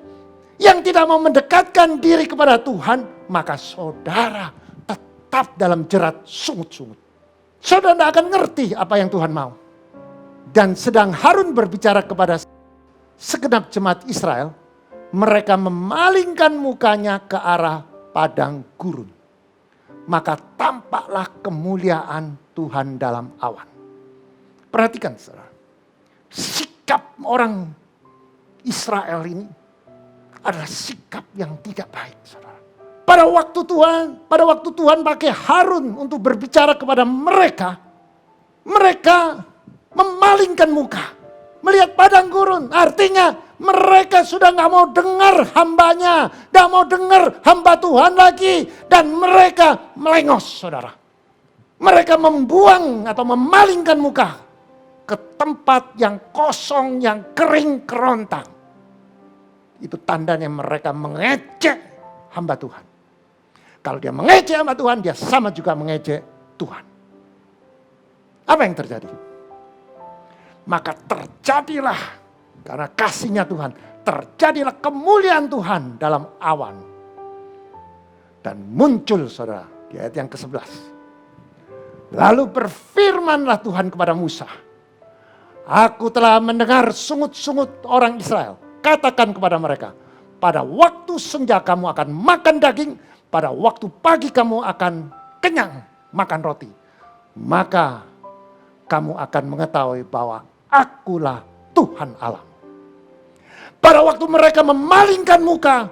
yang tidak mau mendekatkan diri kepada Tuhan. Maka saudara tetap dalam jerat sungut-sungut. Saudara tidak akan ngerti apa yang Tuhan mau. Dan sedang Harun berbicara kepada segenap jemaat Israel, mereka memalingkan mukanya ke arah padang gurun. Maka tampaklah kemuliaan Tuhan dalam awan. Perhatikan saudara, sikap orang Israel ini adalah sikap yang tidak baik saudara. Pada waktu Tuhan pakai Harun untuk berbicara kepada mereka, mereka memalingkan muka, melihat padang gurun. Artinya mereka sudah gak mau dengar hambanya, gak mau dengar hamba Tuhan lagi. Dan mereka melengos saudara. Mereka membuang atau memalingkan muka ke tempat yang kosong, yang kering kerontang. Itu tandanya mereka mengejek hamba Tuhan. Kalau dia mengejek hamba Tuhan, dia sama juga mengejek Tuhan. Apa yang terjadi? Maka terjadilah, karena kasihnya Tuhan, terjadilah kemuliaan Tuhan dalam awan. Dan muncul saudara, di ayat yang ke-11. Lalu berfirmanlah Tuhan kepada Musa, aku telah mendengar sungut-sungut orang Israel. Katakan kepada mereka, pada waktu senja kamu akan makan daging, pada waktu pagi kamu akan kenyang makan roti. Maka kamu akan mengetahui bahwa akulah Tuhan Allah. Pada waktu mereka memalingkan muka,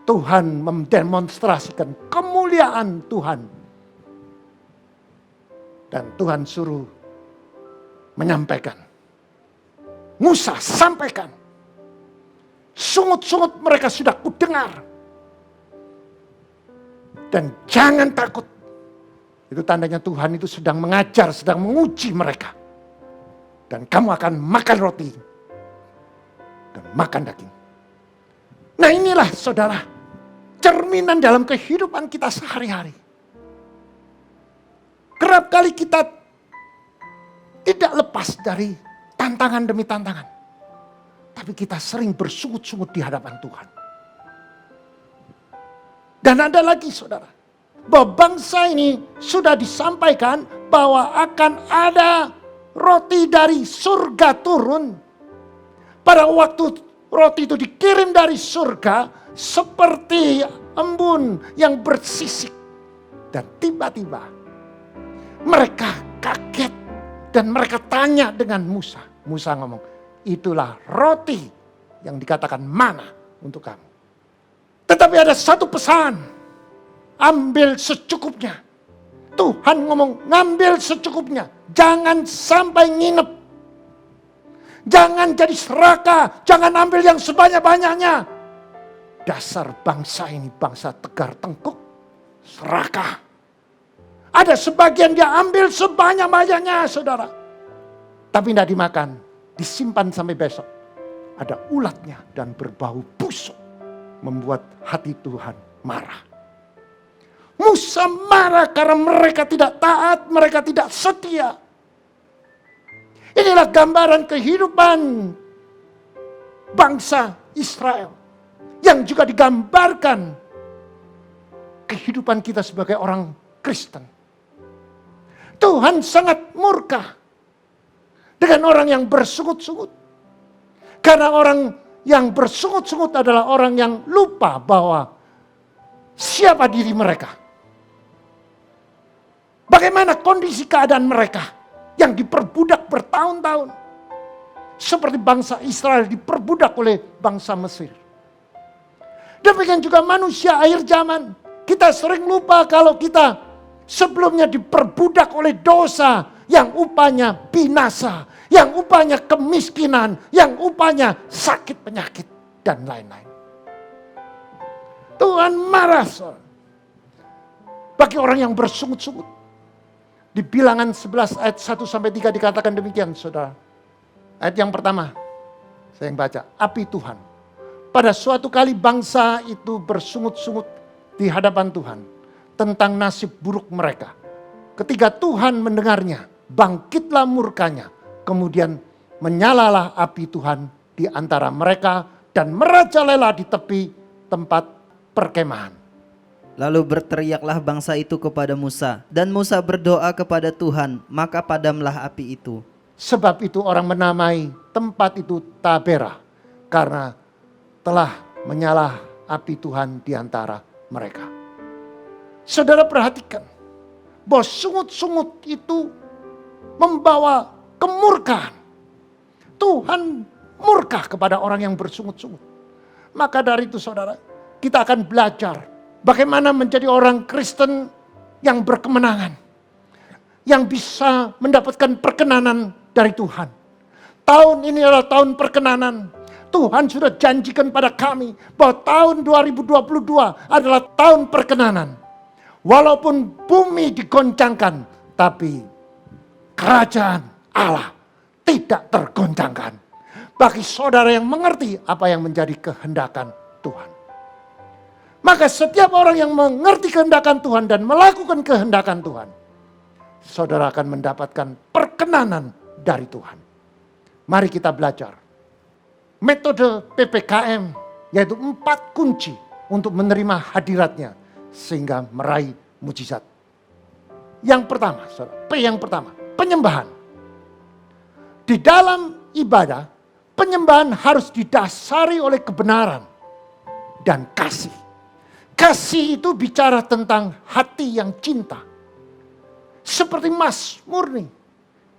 Tuhan mendemonstrasikan kemuliaan Tuhan. Dan Tuhan suruh menyampaikan. Musa sampaikan. Sungut-sungut mereka sudah kudengar. Dan jangan takut. Itu tandanya Tuhan itu sedang mengajar, sedang menguji mereka. Dan kamu akan makan roti. Dan makan daging. Nah inilah saudara, cerminan dalam kehidupan kita sehari-hari. Kerap kali kita tidak lepas dari tantangan demi tantangan. Tapi kita sering bersungut-sungut di hadapan Tuhan. Dan ada lagi saudara, bahwa bangsa ini sudah disampaikan bahwa akan ada roti dari surga turun. Pada waktu roti itu dikirim dari surga seperti embun yang bersisik. Dan tiba-tiba mereka kaget dan mereka tanya dengan Musa. Musa ngomong, itulah roti yang dikatakan mana untuk kamu. Tetapi ada satu pesan, ambil secukupnya. Tuhan ngomong, ngambil secukupnya. Jangan sampai nginep. Jangan jadi serakah, jangan ambil yang sebanyak-banyaknya. Dasar bangsa ini bangsa tegar tengkuk, serakah. Ada sebagian dia ambil sebanyak-banyaknya, saudara. Tapi tidak dimakan, disimpan sampai besok. Ada ulatnya dan berbau busuk. Membuat hati Tuhan marah. Musa marah karena mereka tidak taat, mereka tidak setia. Inilah gambaran kehidupan bangsa Israel. Yang juga digambarkan kehidupan kita sebagai orang Kristen. Tuhan sangat murka dengan orang yang bersungut-sungut. Karena orang yang bersungut-sungut adalah orang yang lupa bahwa siapa diri mereka. Bagaimana kondisi keadaan mereka yang diperbudak bertahun-tahun. Seperti bangsa Israel diperbudak oleh bangsa Mesir. Demikian juga manusia akhir zaman. Kita sering lupa kalau kita sebelumnya diperbudak oleh dosa yang upahnya binasa, yang upahnya kemiskinan, yang upahnya sakit penyakit dan lain-lain. Tuhan marah bagi orang yang bersungut-sungut. Di Bilangan 11 ayat 1 sampai 3 dikatakan demikian, saudara. Ayat yang pertama, saya yang baca. Api Tuhan. Pada suatu kali bangsa itu bersungut-sungut di hadapan Tuhan tentang nasib buruk mereka. Ketika Tuhan mendengarnya, bangkitlah murkanya. Kemudian menyalalah api Tuhan di antara mereka dan merajalela di tepi tempat perkemahan. Lalu berteriaklah bangsa itu kepada Musa, dan Musa berdoa kepada Tuhan, maka padamlah api itu. Sebab itu orang menamai tempat itu Tabera, karena telah menyala api Tuhan di antara mereka. Saudara perhatikan, bahwa sungut-sungut itu membawa kemurkaan. Tuhan murka kepada orang yang bersungut-sungut. Maka dari itu saudara, kita akan belajar bagaimana menjadi orang Kristen yang berkemenangan. Yang bisa mendapatkan perkenanan dari Tuhan. Tahun ini adalah tahun perkenanan. Tuhan sudah janjikan pada kami bahwa tahun 2022 adalah tahun perkenanan. Walaupun bumi digoncangkan, tapi kerajaan Allah tidak tergoncangkan. Bagi saudara yang mengerti apa yang menjadi kehendakan Tuhan. Maka setiap orang yang mengerti kehendakan Tuhan dan melakukan kehendakan Tuhan, saudara akan mendapatkan perkenanan dari Tuhan. Mari kita belajar. Metode PPKM yaitu 4 kunci untuk menerima hadiratnya sehingga meraih mujizat. Yang pertama, saudara, P yang pertama, penyembahan. Di dalam ibadah, penyembahan harus didasari oleh kebenaran dan kasih. Kasih itu bicara tentang hati yang cinta. Seperti emas murni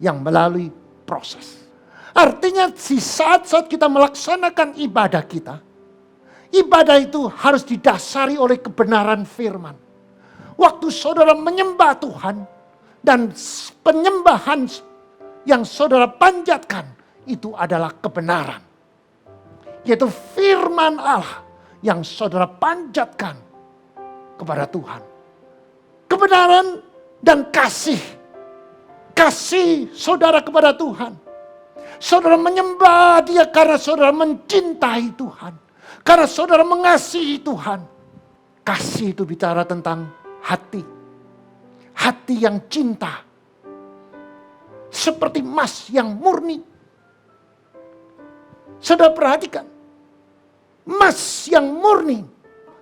yang melalui proses. Artinya di saat-saat kita melaksanakan ibadah kita, ibadah itu harus didasari oleh kebenaran firman. Waktu saudara menyembah Tuhan dan penyembahan yang saudara panjatkan itu adalah kebenaran. Yaitu firman Allah yang saudara panjatkan kepada Tuhan. Kebenaran dan kasih. Kasih saudara kepada Tuhan. Saudara menyembah Dia karena saudara mencintai Tuhan. Karena saudara mengasihi Tuhan. Kasih itu bicara tentang hati. Hati yang cinta. Seperti emas yang murni. Saudara perhatikan. Emas yang murni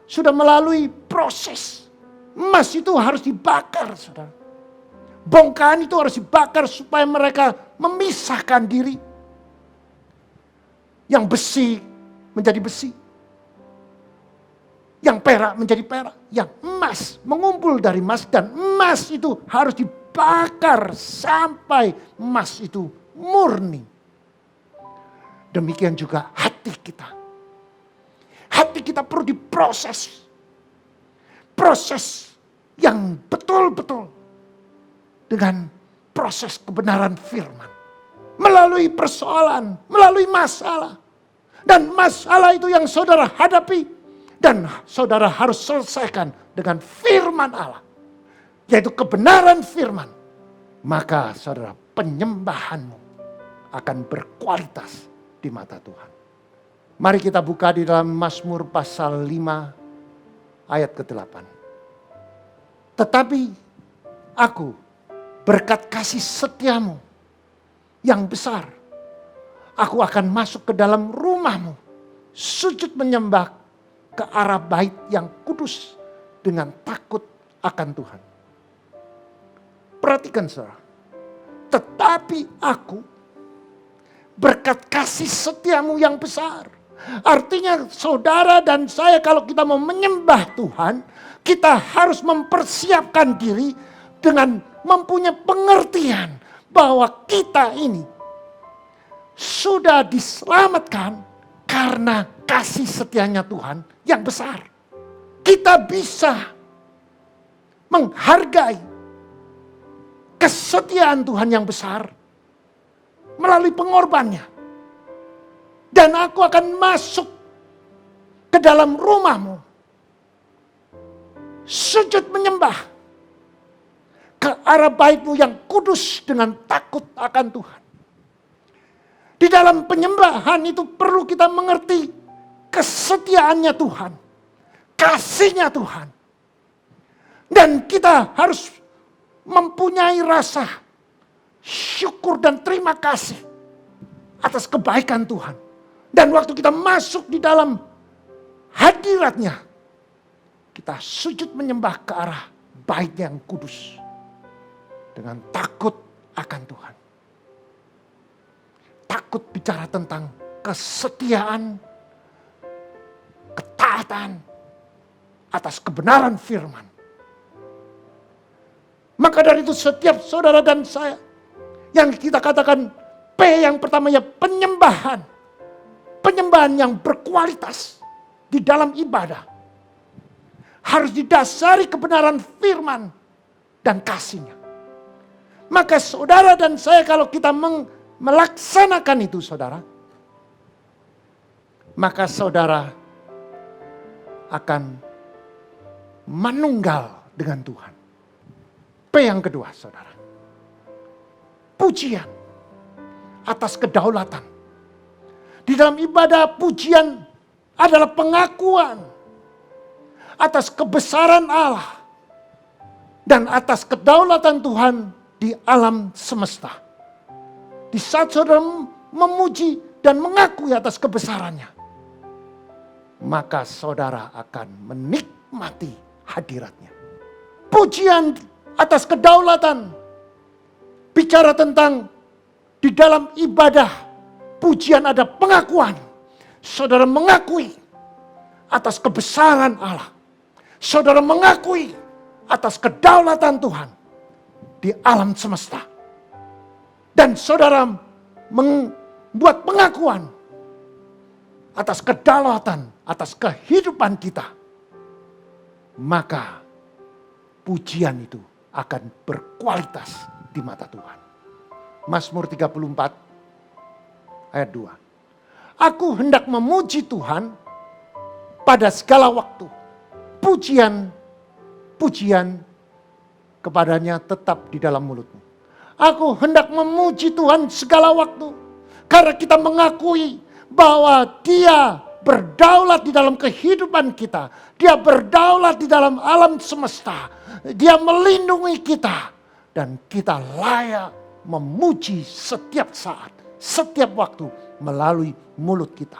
sudah melalui proses. Emas itu harus dibakar, saudara. Bongkahan itu harus dibakar supaya mereka memisahkan diri. Yang besi menjadi besi. Yang perak menjadi perak, yang emas mengumpul dari emas, dan emas itu harus dibakar sampai emas itu murni. Demikian juga hati kita. Hati kita perlu diproses. Proses yang betul-betul dengan proses kebenaran firman. Melalui persoalan, melalui masalah. Dan masalah itu yang saudara hadapi dan saudara harus selesaikan dengan firman Allah. Yaitu kebenaran firman. Maka saudara, penyembahanmu akan berkualitas di mata Tuhan. Mari kita buka di dalam Mazmur pasal 5 ayat ke-8. Tetapi aku berkat kasih setiamu yang besar, aku akan masuk ke dalam rumahmu, sujud menyembah ke arah bait yang kudus dengan takut akan Tuhan. Perhatikan saudara. Tetapi aku berkat kasih setiamu yang besar. Artinya saudara dan saya kalau kita mau menyembah Tuhan, kita harus mempersiapkan diri dengan mempunyai pengertian bahwa kita ini sudah diselamatkan karena kasih setianya Tuhan yang besar. Kita bisa menghargai kesetiaan Tuhan yang besar melalui pengorbanannya. Dan aku akan masuk ke dalam rumahmu, sujud menyembah ke arah baitmu yang kudus dengan takut akan Tuhan. Di dalam penyembahan itu perlu kita mengerti kesetiaannya Tuhan, kasihnya Tuhan. Dan kita harus mempunyai rasa syukur dan terima kasih atas kebaikan Tuhan. Dan waktu kita masuk di dalam hadiratnya, kita sujud menyembah ke arah bait yang kudus dengan takut akan Tuhan. Takut bicara tentang kesetiaan, ketaatan atas kebenaran firman. Maka dari itu setiap saudara dan saya yang kita katakan P yang pertamanya penyembahan. Penyembahan yang berkualitas di dalam ibadah. Harus didasari kebenaran firman dan kasihnya. Maka saudara dan saya kalau kita melaksanakan itu saudara, maka saudara akan menunggal dengan Tuhan. P yang kedua saudara, pujian atas kedaulatan. Di dalam ibadah pujian adalah pengakuan atas kebesaran Allah dan atas kedaulatan Tuhan di alam semesta. Di saat saudara memuji dan mengakui atas kebesarannya, maka saudara akan menikmati hadiratnya. Pujian atas kedaulatan bicara tentang di dalam ibadah pujian ada pengakuan. Saudara mengakui atas kebesaran Allah. Saudara mengakui atas kedaulatan Tuhan di alam semesta. Dan saudara membuat pengakuan atas kedaulatan, atas kehidupan kita. Maka pujian itu akan berkualitas di mata Tuhan. Mazmur 34 ayat 2. Aku hendak memuji Tuhan pada segala waktu. Pujian kepadanya tetap di dalam mulutmu. Aku hendak memuji Tuhan segala waktu. Karena kita mengakui bahwa Dia berdaulat di dalam kehidupan kita. Dia berdaulat di dalam alam semesta. Dia melindungi kita. Dan kita layak memuji setiap saat, setiap waktu melalui mulut kita.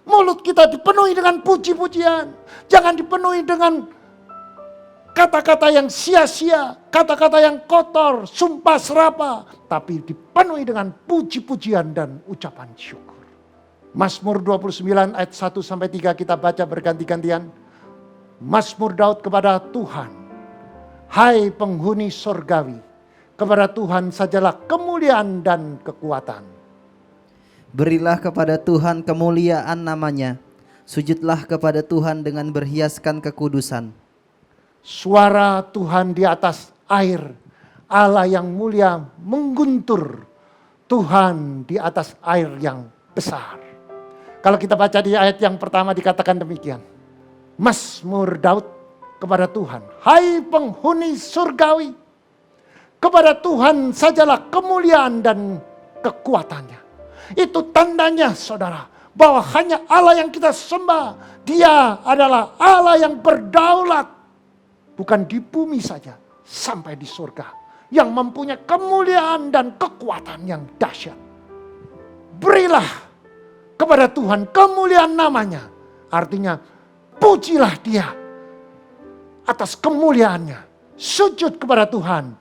Mulut kita dipenuhi dengan puji-pujian. Jangan dipenuhi dengan kata-kata yang sia-sia, kata-kata yang kotor, sumpah serapah. Tapi dipenuhi dengan puji-pujian dan ucapan syukur. Mazmur 29 ayat 1 sampai 3 kita baca berganti-gantian. Mazmur Daud kepada Tuhan. Hai penghuni sorgawi, kepada Tuhan sajalah kemuliaan dan kekuatan. Berilah kepada Tuhan kemuliaan namanya. Sujudlah kepada Tuhan dengan berhiaskan kekudusan. Suara Tuhan di atas air, Allah yang mulia mengguntur. Tuhan di atas air yang besar. Kalau kita baca di ayat yang pertama dikatakan demikian. Mazmur Daud kepada Tuhan. Hai penghuni surgawi, kepada Tuhan sajalah kemuliaan dan kekuatannya. Itu tandanya saudara, bahwa hanya Allah yang kita sembah. Dia adalah Allah yang berdaulat. Bukan di bumi saja, sampai di surga. Yang mempunyai kemuliaan dan kekuatan yang dahsyat. Berilah kepada Tuhan kemuliaan namanya. Artinya pujilah dia atas kemuliaannya. Sujud kepada Tuhan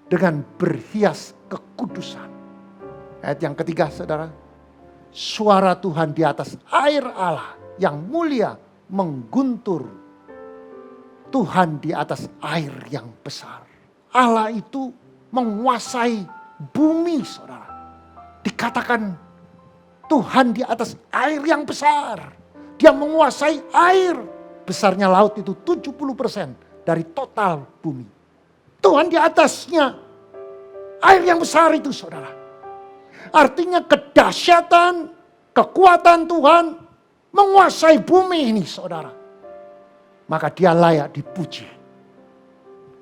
dengan berhias kekudusan. Ayat yang ketiga saudara. Suara Tuhan di atas air Allah yang mulia mengguntur. Tuhan di atas air yang besar. Allah itu menguasai bumi saudara. Dikatakan Tuhan di atas air yang besar. Dia menguasai air. Besarnya laut itu 70% dari total bumi. Tuhan di atasnya air yang besar itu saudara. Artinya kedahsyatan, kekuatan Tuhan menguasai bumi ini saudara. Maka dia layak dipuji.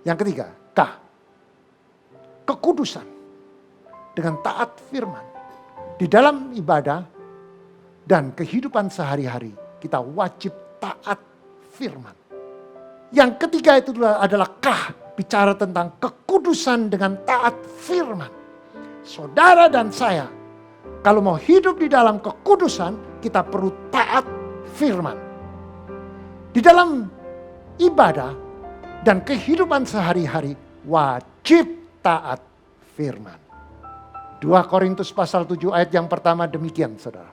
Yang ketiga, kekudusan dengan taat firman. Di dalam ibadah dan kehidupan sehari-hari kita wajib taat firman. Yang ketiga itu adalah bicara tentang kekudusan dengan taat firman. Saudara dan saya, kalau mau hidup di dalam kekudusan, kita perlu taat firman. Di dalam ibadah dan kehidupan sehari-hari, wajib taat firman. 2 Korintus pasal 7 ayat yang pertama demikian saudara.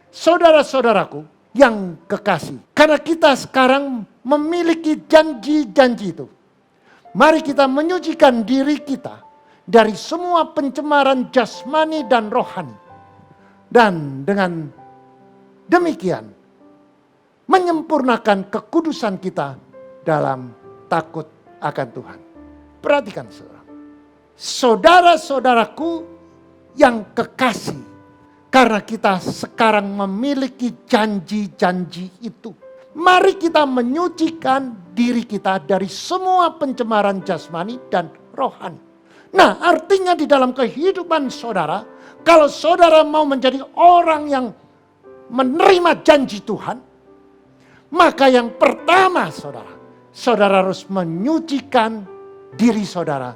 Saudara-saudaraku yang kekasih, karena kita sekarang memiliki janji-janji itu. Mari kita menyucikan diri kita dari semua pencemaran jasmani dan rohani. Dan dengan demikian menyempurnakan kekudusan kita dalam takut akan Tuhan. Perhatikan saudara. Saudara-saudaraku yang kekasih, karena kita sekarang memiliki janji-janji itu. Mari kita menyucikan diri kita dari semua pencemaran jasmani dan rohani. Nah, artinya di dalam kehidupan saudara, kalau saudara mau menjadi orang yang menerima janji Tuhan, maka yang pertama saudara harus menyucikan diri saudara,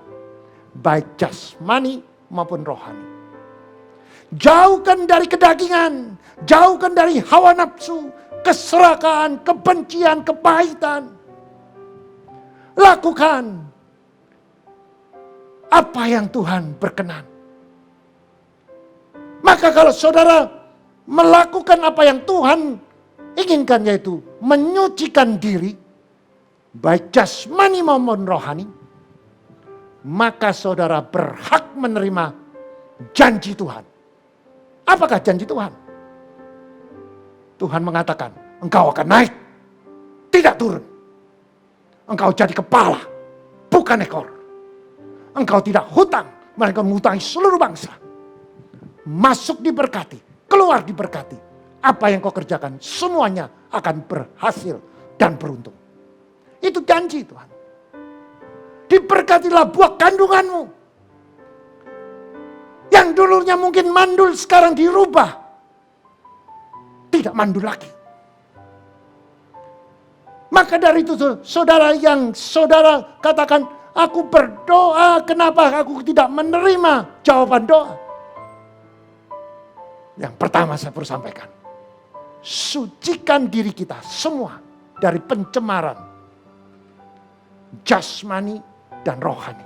baik jasmani maupun rohani. Jauhkan dari kedagingan, jauhkan dari hawa nafsu, keserakahan, kebencian, kepahitan. Lakukan apa yang Tuhan berkenan. Maka kalau saudara melakukan apa yang Tuhan inginkan, yaitu menyucikan diri, baik jasmani maupun rohani, maka saudara berhak menerima janji Tuhan. Apakah janji Tuhan? Tuhan mengatakan, engkau akan naik, tidak turun. Engkau jadi kepala, bukan ekor. Engkau tidak hutang, melainkan menghutangi seluruh bangsa. Masuk diberkati, keluar diberkati. Apa yang kau kerjakan, semuanya akan berhasil dan beruntung. Itu janji Tuhan. Diberkatilah buah kandunganmu. Yang dulunya mungkin mandul, sekarang dirubah. Tidak mandul lagi. Maka dari itu saudara yang saudara katakan, aku berdoa, kenapa aku tidak menerima jawaban doa? Yang pertama saya perlu sampaikan. Sucikan diri kita semua dari pencemaran jasmani dan rohani.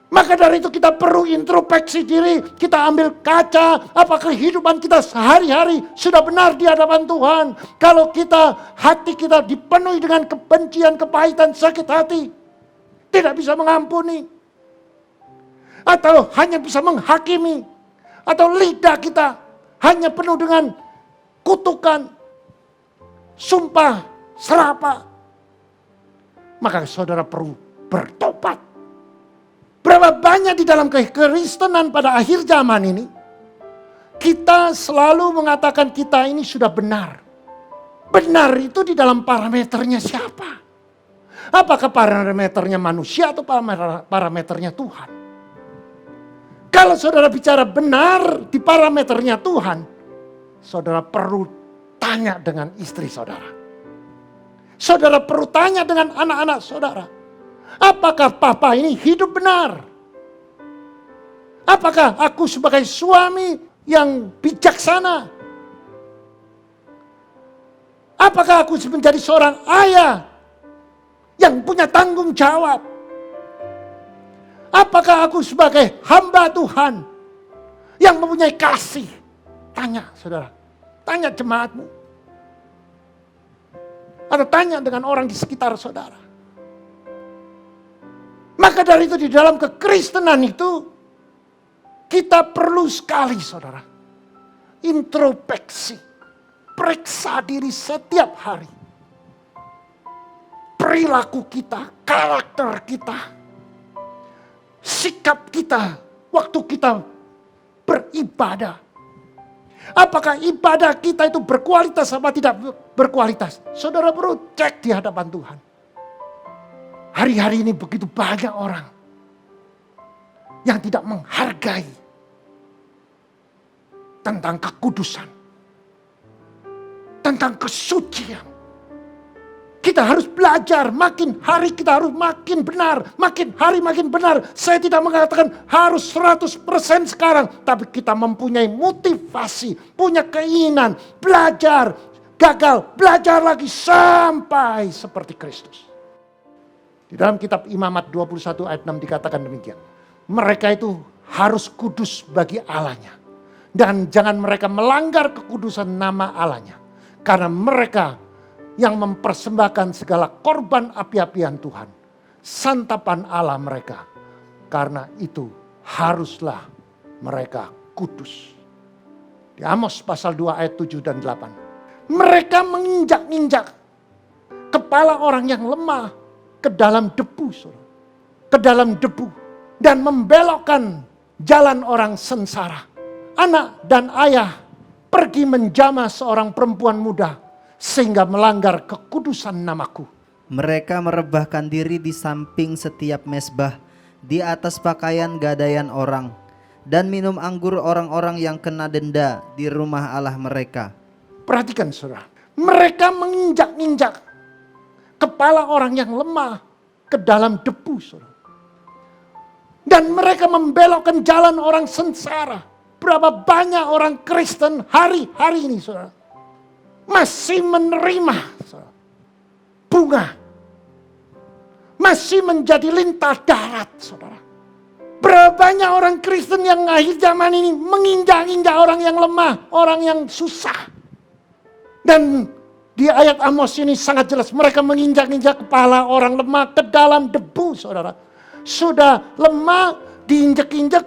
Maka dari itu kita perlu introspeksi diri, kita ambil kaca, apakah kehidupan kita sehari-hari sudah benar di hadapan Tuhan. Kalau hati kita dipenuhi dengan kebencian, kepahitan, sakit hati, tidak bisa mengampuni, atau hanya bisa menghakimi, atau lidah kita hanya penuh dengan kutukan, sumpah, serapah, maka saudara perlu bertobat. Berapa banyak di dalam kekristenan pada akhir zaman ini, kita selalu mengatakan kita ini sudah benar. Benar itu di dalam parameternya siapa? Apakah parameternya manusia atau parameternya Tuhan? Kalau saudara bicara benar di parameternya Tuhan, saudara perlu tanya dengan istri saudara. Saudara perlu tanya dengan anak-anak saudara. Apakah papa ini hidup benar? Apakah aku sebagai suami yang bijaksana? Apakah aku menjadi seorang ayah yang punya tanggung jawab? Apakah aku sebagai hamba Tuhan yang mempunyai kasih? Tanya saudara, tanya jemaatmu. Atau tanya dengan orang di sekitar saudara. Maka dari itu di dalam kekristenan itu kita perlu sekali saudara introspeksi, periksa diri setiap hari. Perilaku kita, karakter kita, sikap kita waktu kita beribadah. Apakah ibadah kita itu berkualitas apa tidak berkualitas? Saudara perlu cek di hadapan Tuhan. Hari-hari ini begitu banyak orang yang tidak menghargai tentang kekudusan, tentang kesucian. Kita harus belajar, makin hari kita harus makin benar, makin hari makin benar. Saya tidak mengatakan harus 100% sekarang, tapi kita mempunyai motivasi, punya keinginan, belajar, gagal, belajar lagi sampai seperti Kristus. Di dalam kitab Imamat 21 ayat 6 dikatakan demikian. Mereka itu harus kudus bagi Allahnya. Dan jangan mereka melanggar kekudusan nama Allahnya. Karena mereka yang mempersembahkan segala korban api-apian Tuhan. Santapan Allah mereka. Karena itu haruslah mereka kudus. Di Amos pasal 2 ayat 7 dan 8. Mereka menginjak-injak kepala orang yang lemah ke dalam debu, ke dalam debu, dan membelokkan jalan orang sengsara. Anak dan ayah pergi menjamah seorang perempuan muda sehingga melanggar kekudusan namaku. Mereka merebahkan diri di samping setiap mezbah, di atas pakaian gadaian orang, dan minum anggur orang-orang yang kena denda di rumah Allah mereka. Perhatikan saudara, mereka menginjak-injak kepala orang yang lemah ke dalam debu, saudara. Dan mereka membelokkan jalan orang sengsara. Berapa banyak orang Kristen hari-hari ini, saudara, masih menerima, saudara, bunga, masih menjadi lintah darat, saudara. Berapa banyak orang Kristen yang akhir zaman ini menginjak-injak orang yang lemah, orang yang susah. Dan di ayat Amos ini sangat jelas, mereka menginjak-injak kepala orang lemah ke dalam debu, saudara. Sudah lemah, diinjak-injak,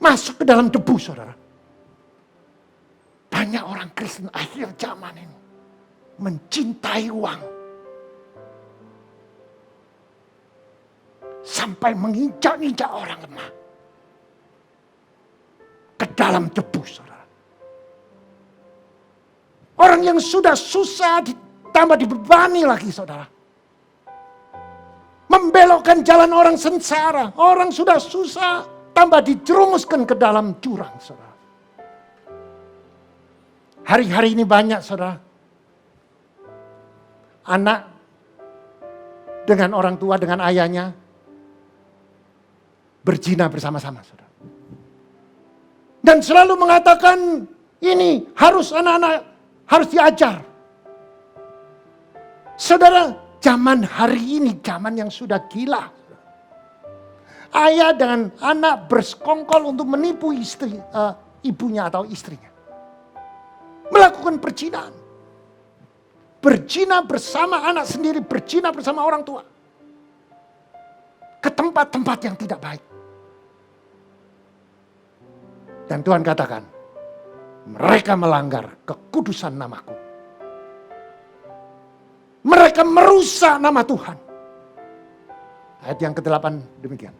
masuk ke dalam debu, saudara. Banyak orang Kristen akhir zaman ini mencintai uang. Sampai menginjak-injak orang lemah ke dalam debu, saudara. Orang yang sudah susah ditambah dibebani lagi, saudara. Membelokkan jalan orang sengsara. Orang sudah susah tambah dijerumuskan ke dalam jurang, saudara. Hari-hari ini banyak, saudara, anak dengan orang tua, dengan ayahnya berzina bersama-sama, saudara. Dan selalu mengatakan ini harus anak-anak harus diajar. Saudara, zaman hari ini zaman yang sudah gila. Ayah dengan anak bersekongkol untuk menipu ibunya atau istrinya. Melakukan perzinahan. Berzina bersama anak sendiri, berzina bersama orang tua. Ke tempat-tempat yang tidak baik. Dan Tuhan katakan, mereka melanggar kekudusan namaku. Mereka merusak nama Tuhan. Ayat yang ke-8 demikian.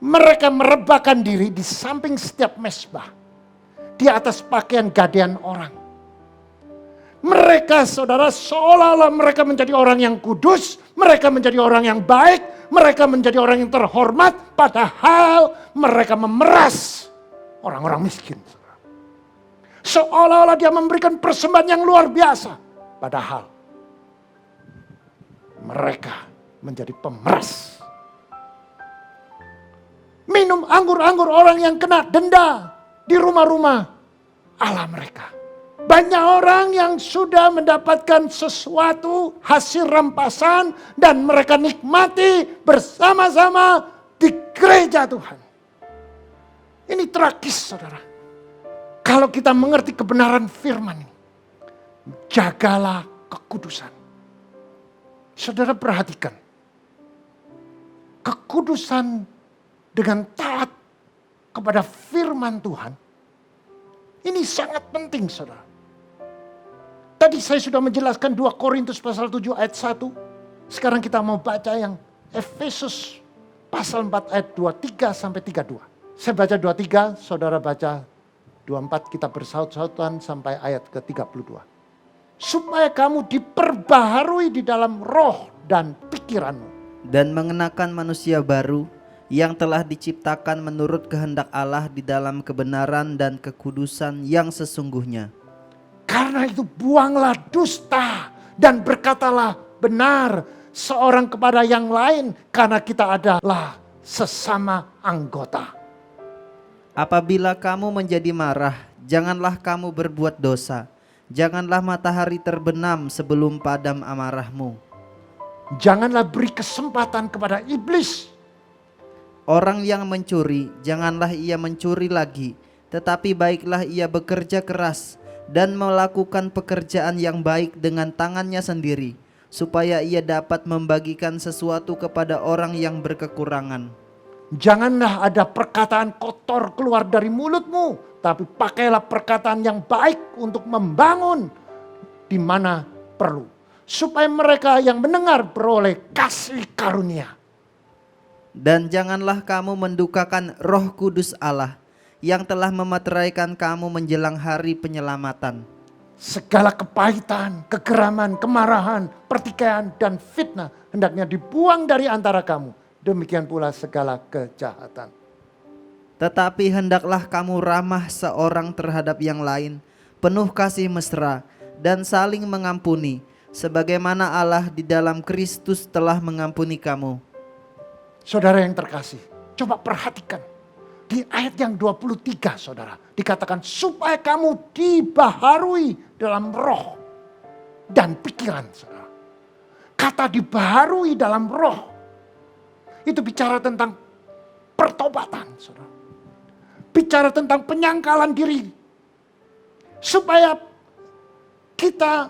Mereka merebahkan diri di samping setiap mezbah, di atas pakaian gadean orang. Mereka, saudara, seolah-olah mereka menjadi orang yang kudus, mereka menjadi orang yang baik, mereka menjadi orang yang terhormat, padahal mereka memeras orang-orang miskin. Seolah-olah dia memberikan persembahan yang luar biasa, padahal mereka menjadi pemeras. Minum anggur-anggur orang yang kena denda di rumah-rumah Allah mereka. Banyak orang yang sudah mendapatkan sesuatu hasil rampasan dan mereka nikmati bersama-sama di gereja Tuhan. Ini tragis, saudara. Kalau kita mengerti kebenaran firman ini, jagalah kekudusan. Saudara perhatikan, kekudusan dengan taat kepada firman Tuhan, ini sangat penting, saudara. Tadi saya sudah menjelaskan 2 Korintus pasal 7 ayat 1. Sekarang kita mau baca yang Efesus pasal 4 ayat 23 sampai 32. Saya baca 23, saudara baca 24, kita bersaut-sautan sampai ayat ke-32. Supaya kamu diperbaharui di dalam roh dan pikiranmu. Dan mengenakan manusia baru yang telah diciptakan menurut kehendak Allah di dalam kebenaran dan kekudusan yang sesungguhnya. Karena itu buanglah dusta dan berkatalah benar seorang kepada yang lain, karena kita adalah sesama anggota. Apabila kamu menjadi marah, janganlah kamu berbuat dosa. Janganlah matahari terbenam sebelum padam amarahmu. Janganlah beri kesempatan kepada iblis. Orang yang mencuri, janganlah ia mencuri lagi, tetapi baiklah ia bekerja keras dan melakukan pekerjaan yang baik dengan tangannya sendiri, supaya ia dapat membagikan sesuatu kepada orang yang berkekurangan. Janganlah ada perkataan kotor keluar dari mulutmu, tapi pakailah perkataan yang baik untuk membangun di mana perlu, supaya mereka yang mendengar beroleh kasih karunia. Dan janganlah kamu mendukakan Roh Kudus Allah yang telah memeteraikan kamu menjelang hari penyelamatan. Segala kepahitan, kegeraman, kemarahan, pertikaian, dan fitnah hendaknya dibuang dari antara kamu. Demikian pula segala kejahatan. Tetapi hendaklah kamu ramah seorang terhadap yang lain, penuh kasih mesra, dan saling mengampuni, sebagaimana Allah di dalam Kristus telah mengampuni kamu. Saudara yang terkasih, coba perhatikan. Di ayat yang 23, saudara, dikatakan supaya kamu dibaharui dalam roh dan pikiran, saudara. Kata dibaharui dalam roh, itu bicara tentang pertobatan, saudara. Bicara tentang penyangkalan diri. Supaya kita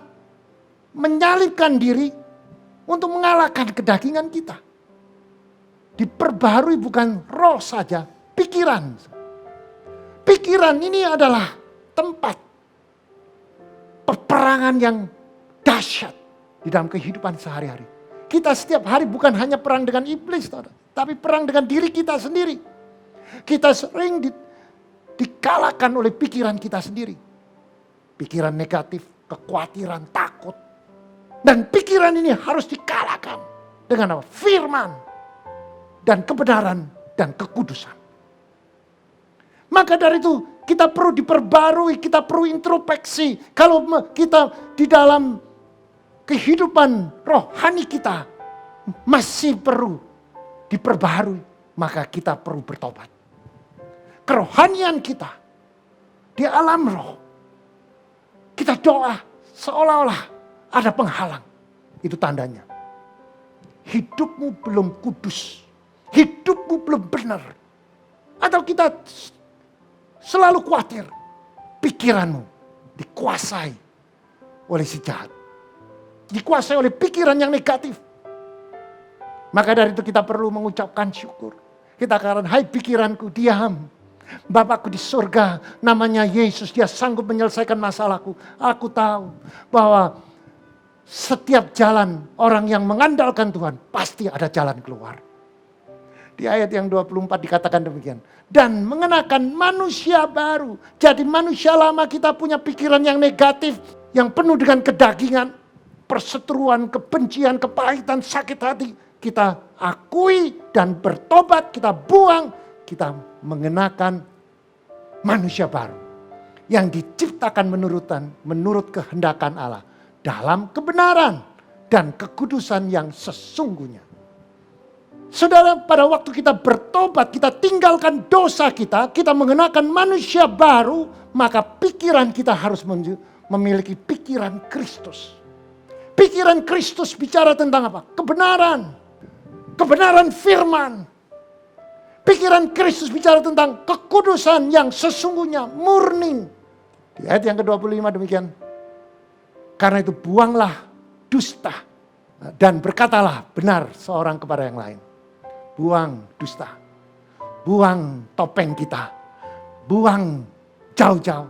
menyalibkan diri untuk mengalahkan kedagingan kita. Diperbaharui bukan roh saja, pikiran. Pikiran ini adalah tempat peperangan yang dahsyat di dalam kehidupan sehari-hari. Kita setiap hari bukan hanya perang dengan iblis, tapi perang dengan diri kita sendiri. Kita sering dikalahkan oleh pikiran kita sendiri. Pikiran negatif, kekhawatiran, takut. Dan pikiran ini harus dikalahkan dengan apa? Firman dan kebenaran dan kekudusan. Maka dari itu kita perlu diperbarui, kita perlu introspeksi. Kalau kita di dalam kehidupan rohani kita masih perlu diperbarui, maka kita perlu bertobat. Kerohanian kita di alam roh, kita doa seolah-olah ada penghalang. Itu tandanya hidupmu belum kudus. hidupmu belum benar. Atau kita selalu khawatir pikiranmu dikuasai oleh si jahat. Dikuasai oleh pikiran yang negatif. Maka dari itu kita perlu mengucapkan syukur. Kita katakan, hai pikiranku diam. Bapakku di surga, namanya Yesus, dia sanggup menyelesaikan masalahku. Aku tahu bahwa setiap jalan orang yang mengandalkan Tuhan, pasti ada jalan keluar. Di ayat yang 24 dikatakan demikian. Dan mengenakan manusia baru. Jadi manusia lama kita punya pikiran yang negatif, yang penuh dengan kedagingan, perseteruan, kebencian, kepahitan, sakit hati. Kita akui dan bertobat, kita buang, kita mengenakan manusia baru yang diciptakan menurut kehendakan Allah dalam kebenaran dan kekudusan yang sesungguhnya. Saudara, pada waktu kita bertobat, kita tinggalkan dosa kita mengenakan manusia baru, maka pikiran kita harus memiliki pikiran Kristus. Pikiran Kristus bicara tentang apa? Kebenaran. Kebenaran firman. Pikiran Kristus bicara tentang kekudusan yang sesungguhnya murni. Di ayat yang ke-25 demikian. Karena itu buanglah dusta dan berkatalah benar seorang kepada yang lain. Buang dusta. Buang topeng kita. Buang jauh-jauh.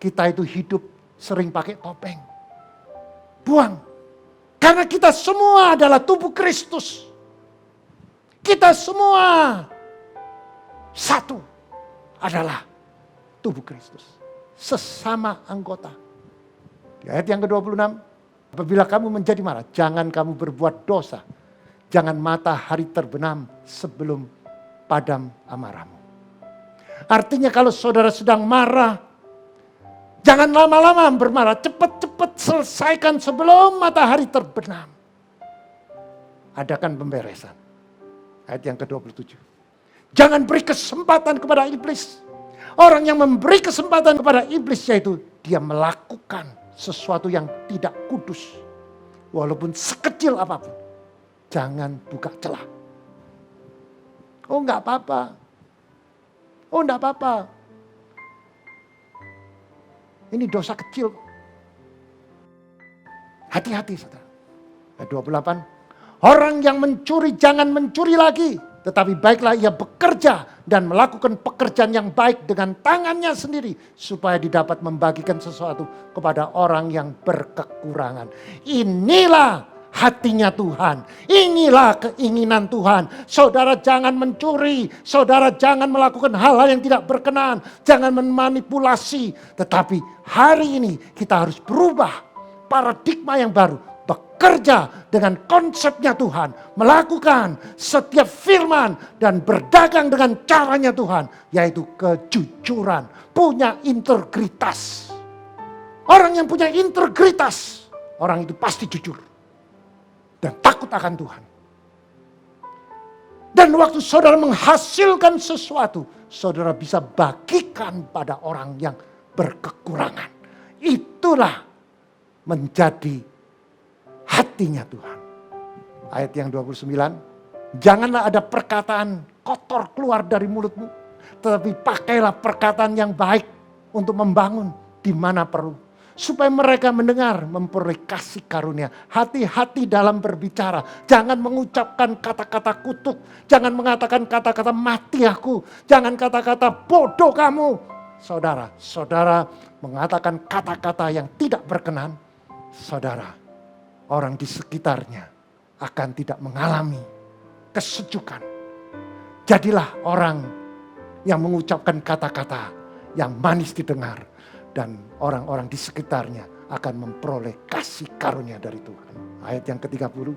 Kita itu hidup sering pakai topeng. Buang. Karena kita semua adalah tubuh Kristus. Kita semua satu adalah tubuh Kristus. Sesama anggota. Di ayat yang ke-26. Apabila kamu menjadi marah, jangan kamu berbuat dosa. Jangan matahari terbenam sebelum padam amarahmu. Artinya kalau saudara sedang marah, jangan lama-lama bermarah. Cepat-cepat selesaikan sebelum matahari terbenam. Adakan pemberesan. Ayat yang ke-27. Jangan beri kesempatan kepada iblis. Orang yang memberi kesempatan kepada iblis yaitu dia melakukan sesuatu yang tidak kudus. Walaupun sekecil apapun. Jangan buka celah. Oh enggak apa-apa. Oh enggak apa-apa. Ini dosa kecil. Hati-hati saudara. Ayat 28. Orang yang mencuri jangan mencuri lagi. Tetapi baiklah ia bekerja dan melakukan pekerjaan yang baik dengan tangannya sendiri. Supaya didapat membagikan sesuatu kepada orang yang berkekurangan. Inilah hatinya Tuhan. Inilah keinginan Tuhan. Saudara jangan mencuri. Saudara jangan melakukan hal-hal yang tidak berkenan. Jangan memanipulasi. Tetapi hari ini kita harus berubah paradigma yang baru. Bekerja dengan konsepnya Tuhan. Melakukan setiap firman dan berdagang dengan caranya Tuhan. Yaitu kejujuran. Punya integritas. Orang yang punya integritas. Orang itu pasti jujur. Dan takut akan Tuhan. Dan waktu saudara menghasilkan sesuatu. Saudara bisa bagikan pada orang yang berkekurangan. Itulah menjadi hatinya Tuhan. Ayat yang 29. Janganlah ada perkataan kotor keluar dari mulutmu. Tetapi pakailah perkataan yang baik untuk membangun di mana perlu. Supaya mereka mendengar memperoleh kasih karunia. Hati-hati dalam berbicara. Jangan mengucapkan kata-kata kutuk. Jangan mengatakan kata-kata mati aku. Jangan kata-kata bodoh kamu. Saudara mengatakan kata-kata yang tidak berkenan. Saudara, orang di sekitarnya akan tidak mengalami kesejukan. Jadilah orang yang mengucapkan kata-kata yang manis didengar. Dan orang-orang di sekitarnya akan memperoleh kasih karunia dari Tuhan. Ayat yang ke-30.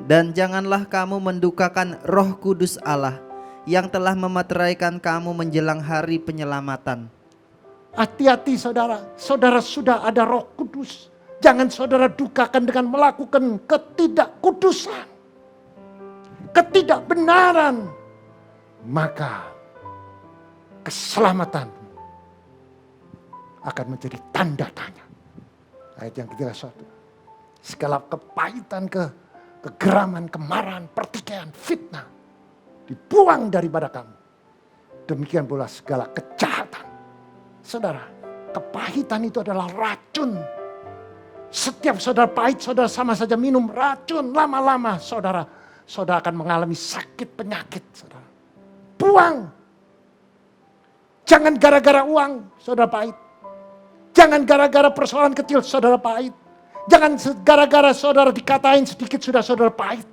Dan janganlah kamu mendukakan Roh Kudus Allah yang telah memeteraikan kamu menjelang hari penyelamatan. Hati-hati saudara. Saudara sudah ada Roh Kudus. Jangan saudara dukakan dengan melakukan ketidakkudusan. Ketidakbenaran. Maka keselamatan akan menjadi tanda tanya. Ayat yang ke-31. Segala kepahitan, kegeraman, kemarahan, pertikaian, fitnah. dibuang daripada kamu. Demikian pula segala kejahatan. Saudara, kepahitan itu adalah racun. Setiap saudara pahit, saudara sama saja minum racun. Lama-lama saudara akan mengalami sakit penyakit. Saudara, buang. Jangan gara-gara uang saudara pahit. Jangan gara-gara persoalan kecil saudara pahit. Jangan gara-gara saudara dikatain sedikit sudah saudara pahit.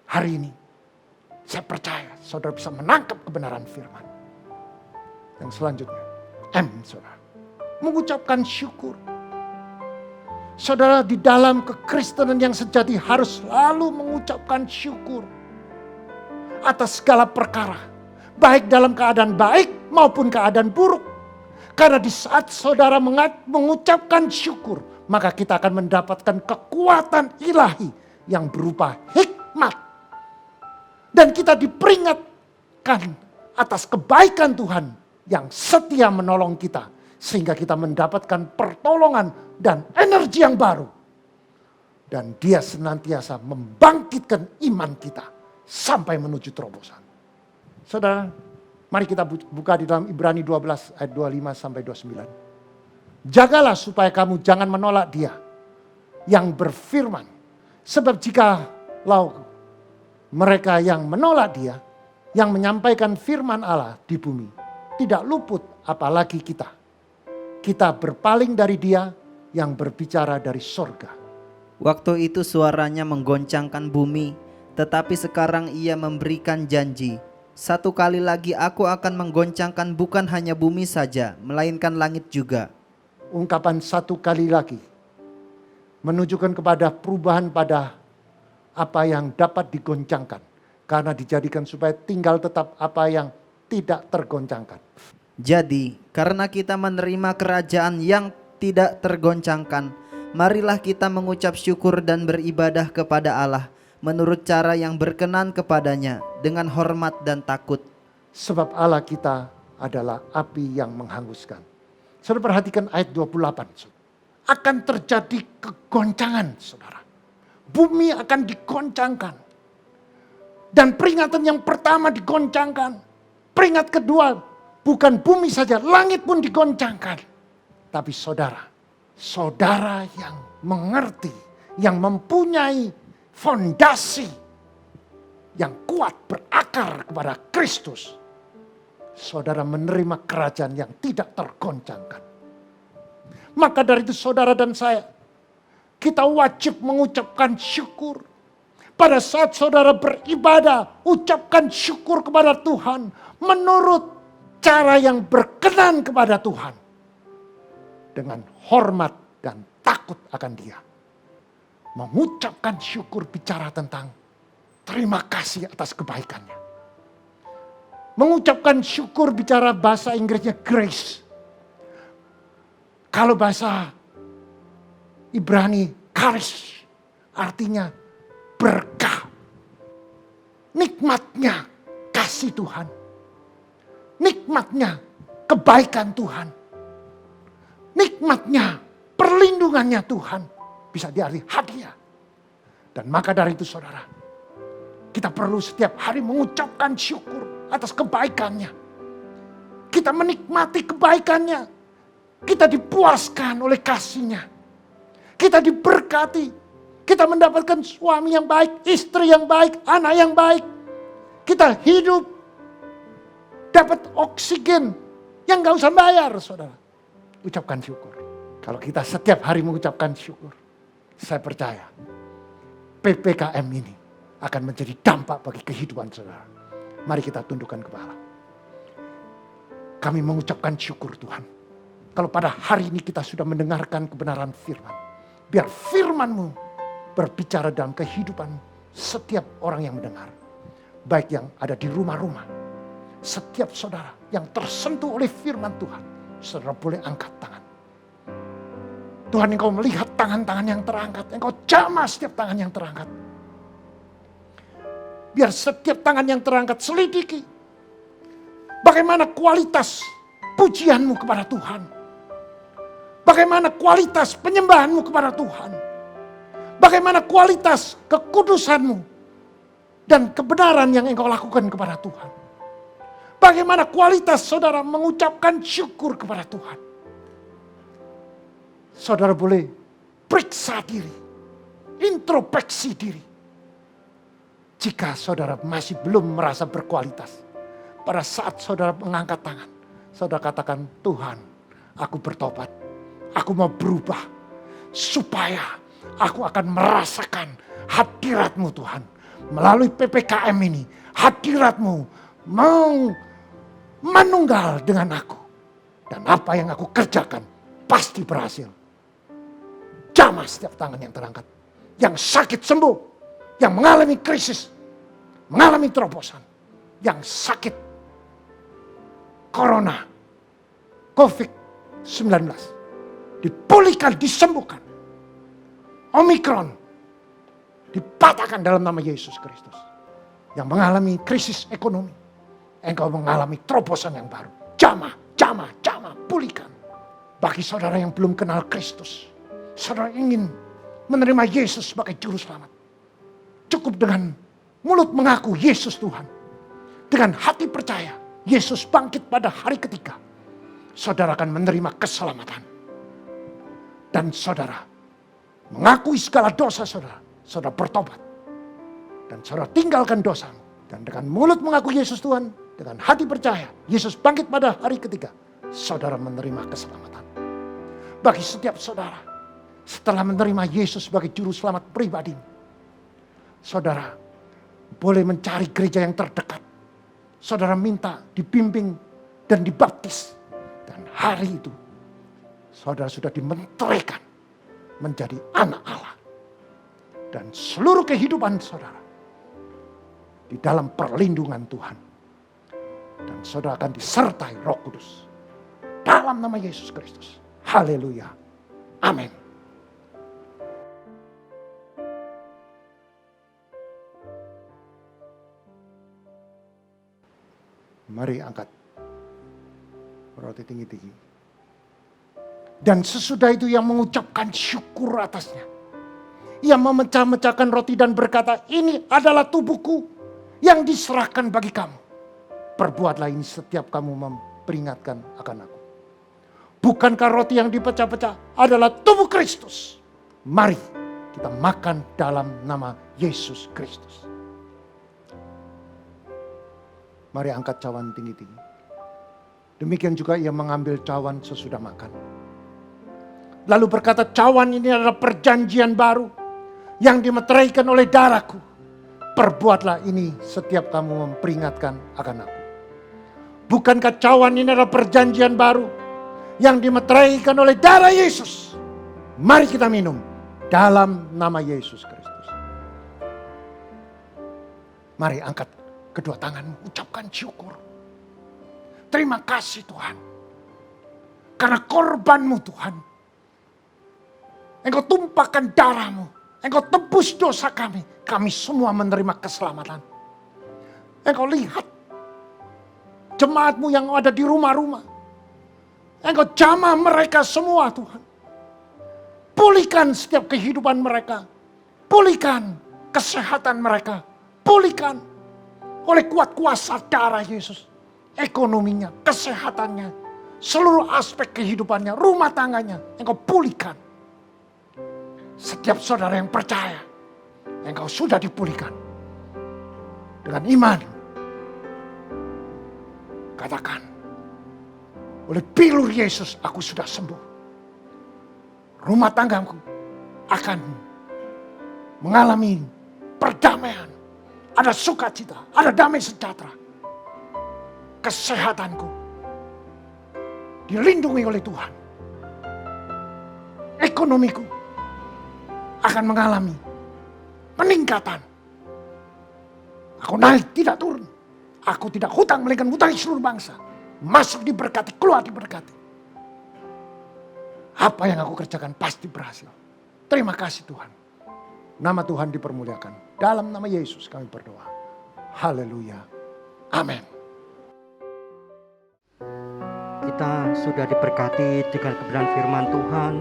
Hari ini saya percaya saudara bisa menangkap kebenaran firman. Yang selanjutnya, saudara, mengucapkan syukur. Saudara, di dalam kekristenan yang sejati harus selalu mengucapkan syukur atas segala perkara, baik dalam keadaan baik maupun keadaan buruk. Karena di saat saudara mengucapkan syukur, maka kita akan mendapatkan kekuatan ilahi yang berupa hikmat. Dan kita diperingatkan atas kebaikan Tuhan yang setia menolong kita. Sehingga kita mendapatkan pertolongan dan energi yang baru. Dan dia senantiasa membangkitkan iman kita sampai menuju terobosan. Saudara, mari kita buka di dalam Ibrani 12 ayat 25 sampai 29. Jagalah supaya kamu jangan menolak dia yang berfirman. Sebab jikalau mereka yang menolak dia, yang menyampaikan firman Allah di bumi, tidak luput apalagi kita. Kita berpaling dari dia yang berbicara dari sorga. Waktu itu suaranya menggoncangkan bumi, tetapi sekarang ia memberikan janji. Satu kali lagi aku akan menggoncangkan bukan hanya bumi saja, melainkan langit juga. Ungkapan satu kali lagi menunjukkan kepada perubahan pada apa yang dapat digoncangkan. Karena dijadikan supaya tinggal tetap apa yang tidak tergoncangkan. Jadi, karena kita menerima kerajaan yang tidak tergoncangkan, marilah kita mengucap syukur dan beribadah kepada Allah menurut cara yang berkenan kepadanya dengan hormat dan takut. Sebab Allah kita adalah api yang menghanguskan. Saudara perhatikan ayat 28. Akan terjadi kegoncangan, saudara. Bumi akan digoncangkan. Dan peringatan yang pertama digoncangkan. Peringat kedua, bukan bumi saja, langit pun digoncangkan. Tapi saudara yang mengerti, yang mempunyai fondasi yang kuat berakar kepada Kristus. Saudara menerima kerajaan yang tidak tergoncangkan. Maka dari itu saudara dan saya, kita wajib mengucapkan syukur. Pada saat saudara beribadah, ucapkan syukur kepada Tuhan menurut cara yang berkenan kepada Tuhan. Dengan hormat dan takut akan dia. Mengucapkan syukur bicara tentang terima kasih atas kebaikannya. Mengucapkan syukur bicara bahasa Inggrisnya grace. Kalau bahasa Ibrani charis artinya berkah. Nikmatnya kasih Tuhan. Nikmatnya kebaikan Tuhan. Nikmatnya perlindungannya Tuhan. Bisa diarti hadiah. Dan maka dari itu saudara, kita perlu setiap hari mengucapkan syukur atas kebaikannya. Kita menikmati kebaikannya. Kita dipuaskan oleh kasihnya. Kita diberkati. Kita mendapatkan suami yang baik, istri yang baik, anak yang baik. Kita hidup dapat oksigen yang gak usah bayar, saudara. Ucapkan syukur. Kalau kita setiap hari mengucapkan syukur, saya percaya PPKM ini akan menjadi dampak bagi kehidupan saudara. Mari kita tundukkan kepala. Kami mengucapkan syukur Tuhan. Kalau pada hari ini kita sudah mendengarkan kebenaran firman. Biar firman-Mu berbicara dalam kehidupan setiap orang yang mendengar. Baik yang ada di rumah-rumah. Setiap saudara yang tersentuh oleh firman Tuhan, saudara boleh angkat tangan. Tuhan, Engkau melihat tangan-tangan yang terangkat. Engkau jamah setiap tangan yang terangkat. Biar setiap tangan yang terangkat selidiki. Bagaimana kualitas pujianmu kepada Tuhan. Bagaimana kualitas penyembahanmu kepada Tuhan. Bagaimana kualitas kekudusanmu. dan kebenaran yang engkau lakukan kepada Tuhan. Bagaimana kualitas saudara mengucapkan syukur kepada Tuhan. Saudara boleh periksa diri, introspeksi diri. Jika saudara masih belum merasa berkualitas, pada saat saudara mengangkat tangan, saudara katakan, Tuhan, aku bertobat, aku mau berubah, supaya aku akan merasakan hadirat-Mu Tuhan. Melalui PPKM ini, hadirat-Mu mau menunggal dengan aku. Dan apa yang aku kerjakan pasti berhasil. Jamah setiap tangan yang terangkat. Yang sakit sembuh. Yang mengalami krisis. Mengalami terobosan. Yang sakit corona, COVID-19. Dipulihkan, disembuhkan. Omikron dipatahkan dalam nama Yesus Kristus. Yang mengalami krisis ekonomi, engkau mengalami terobosan yang baru. Jamah, pulihkan. Bagi saudara yang belum kenal Kristus, saudara ingin menerima Yesus sebagai juru selamat, cukup dengan mulut mengaku Yesus Tuhan, dengan hati percaya Yesus bangkit pada hari ketiga, saudara akan menerima keselamatan. Dan saudara mengakui segala dosa saudara, saudara bertobat. Dan saudara tinggalkan dosamu. Dan dengan mulut mengaku Yesus Tuhan, dengan hati percaya Yesus bangkit pada hari ketiga, saudara menerima keselamatan. Bagi setiap saudara, setelah menerima Yesus sebagai juru selamat pribadi, saudara boleh mencari gereja yang terdekat. Saudara minta dibimbing dan dibaptis. Dan hari itu, saudara sudah dimenterikan menjadi anak Allah. Dan seluruh kehidupan saudara di dalam perlindungan Tuhan. Dan saudara akan disertai Roh Kudus. Dalam nama Yesus Kristus. Haleluya. Amin. Mari angkat roti tinggi-tinggi. Dan sesudah itu yang mengucapkan syukur atasnya. Ia memecah-mecahkan roti dan berkata, ini adalah tubuhku yang diserahkan bagi kamu. Perbuatlah ini setiap kamu memperingatkan akan aku. Bukankah roti yang dipecah-pecah adalah tubuh Kristus? Mari kita makan dalam nama Yesus Kristus. Mari angkat cawan tinggi-tinggi. Demikian juga ia mengambil cawan sesudah makan. Lalu berkata, cawan ini adalah perjanjian baru yang dimeteraikan oleh darahku. Perbuatlah ini setiap kamu memperingatkan akan aku. Bukankah cawan ini adalah perjanjian baru yang dimeteraikan oleh darah Yesus? Mari kita minum dalam nama Yesus Kristus. Mari angkat kedua tanganmu, ucapkan syukur. Terima kasih Tuhan. Karena korbanmu Tuhan. Engkau tumpahkan darahmu. Engkau tebus dosa kami. Kami semua menerima keselamatan. Engkau lihat jemaatmu yang ada di rumah-rumah. Engkau jamah mereka semua Tuhan. Pulihkan setiap kehidupan mereka. Pulihkan kesehatan mereka. Pulihkan oleh kuat kuasa darah Yesus. Ekonominya, kesehatannya, seluruh aspek kehidupannya, rumah tangganya. Engkau pulihkan. Setiap saudara yang percaya, engkau sudah dipulihkan. Dengan iman, katakan, oleh pilur Yesus aku sudah sembuh. Rumah tanggaku akan mengalami perdamaian. Ada sukacita, ada damai sejahtera. Kesehatanku dilindungi oleh Tuhan. Ekonomiku akan mengalami peningkatan. Aku naik, tidak turun. Aku tidak hutang, melainkan hutangi seluruh bangsa. Masuk diberkati, keluar diberkati. Apa yang aku kerjakan pasti berhasil. Terima kasih Tuhan. Nama Tuhan dipermuliakan. Dalam nama Yesus kami berdoa. Haleluya. Amin. Kita sudah diberkati dengan kebenaran firman Tuhan.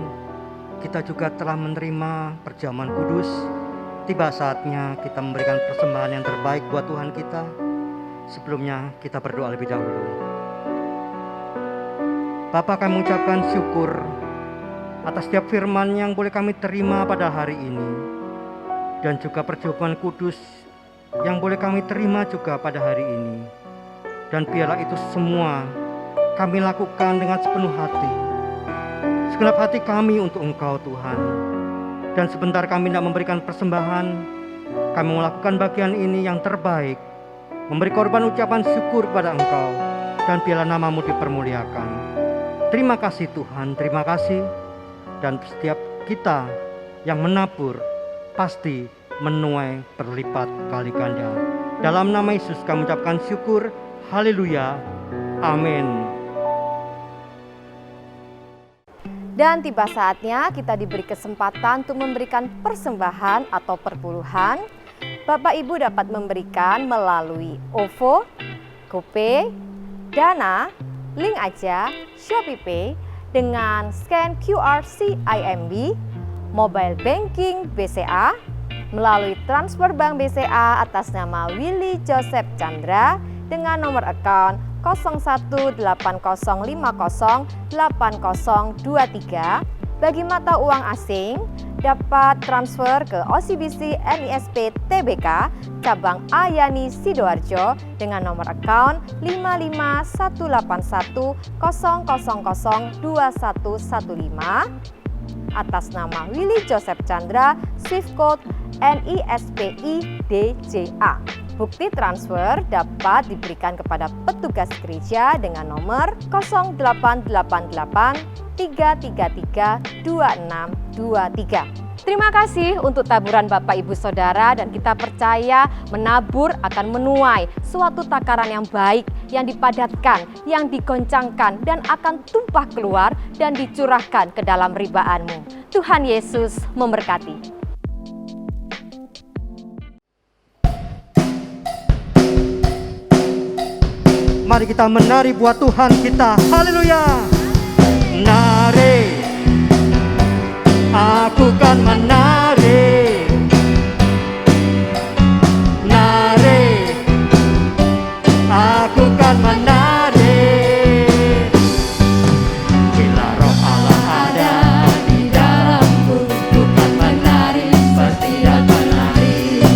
Kita juga telah menerima perjamuan kudus. Tiba saatnya kita memberikan persembahan yang terbaik buat Tuhan kita. Sebelumnya kita berdoa lebih dahulu. Bapa, kami mengucapkan syukur atas setiap firman yang boleh kami terima pada hari ini, dan juga perjamuan kudus yang boleh kami terima juga pada hari ini. Dan biarlah itu semua kami lakukan dengan sepenuh hati, segenap hati kami untuk Engkau Tuhan. Dan sebentar kami tidak memberikan persembahan, kami melakukan bagian ini yang terbaik, memberi korban ucapan syukur kepada Engkau, dan biarlah nama-Mu dipermuliakan. Terima kasih Tuhan, terima kasih. Dan setiap kita yang menabur pasti menuai berlipat kali ganda. Dalam nama Yesus kami ucapkan syukur. Haleluya. Amin. Dan tiba saatnya kita diberi kesempatan untuk memberikan persembahan atau perpuluhan. Bapak Ibu dapat memberikan melalui OVO, GoPay, Dana, Link Aja, ShopeePay dengan scan QR CIMB, Mobile Banking BCA, melalui transfer bank BCA atas nama Willy Joseph Chandra dengan nomor account 0180508023. Bagi mata uang asing dapat transfer ke OCBC NISP TBK cabang Ayani Sidoarjo dengan nomor account 5518100002115 atas nama Willy Joseph Chandra, Swift Code NISPI DJA. Bukti transfer dapat diberikan kepada petugas gereja dengan nomor 0888-333-2623. Terima kasih untuk taburan Bapak Ibu Saudara, dan kita percaya menabur akan menuai suatu takaran yang baik, yang dipadatkan, yang digoncangkan, dan akan tumpah keluar dan dicurahkan ke dalam ribaanmu. Tuhan Yesus memberkati. Mari kita menari buat Tuhan kita. Haleluya. Nari, aku kan menari. Nari, aku kan menari. Bila Roh Allah ada di dalamku, ku kan menari seperti dan menari.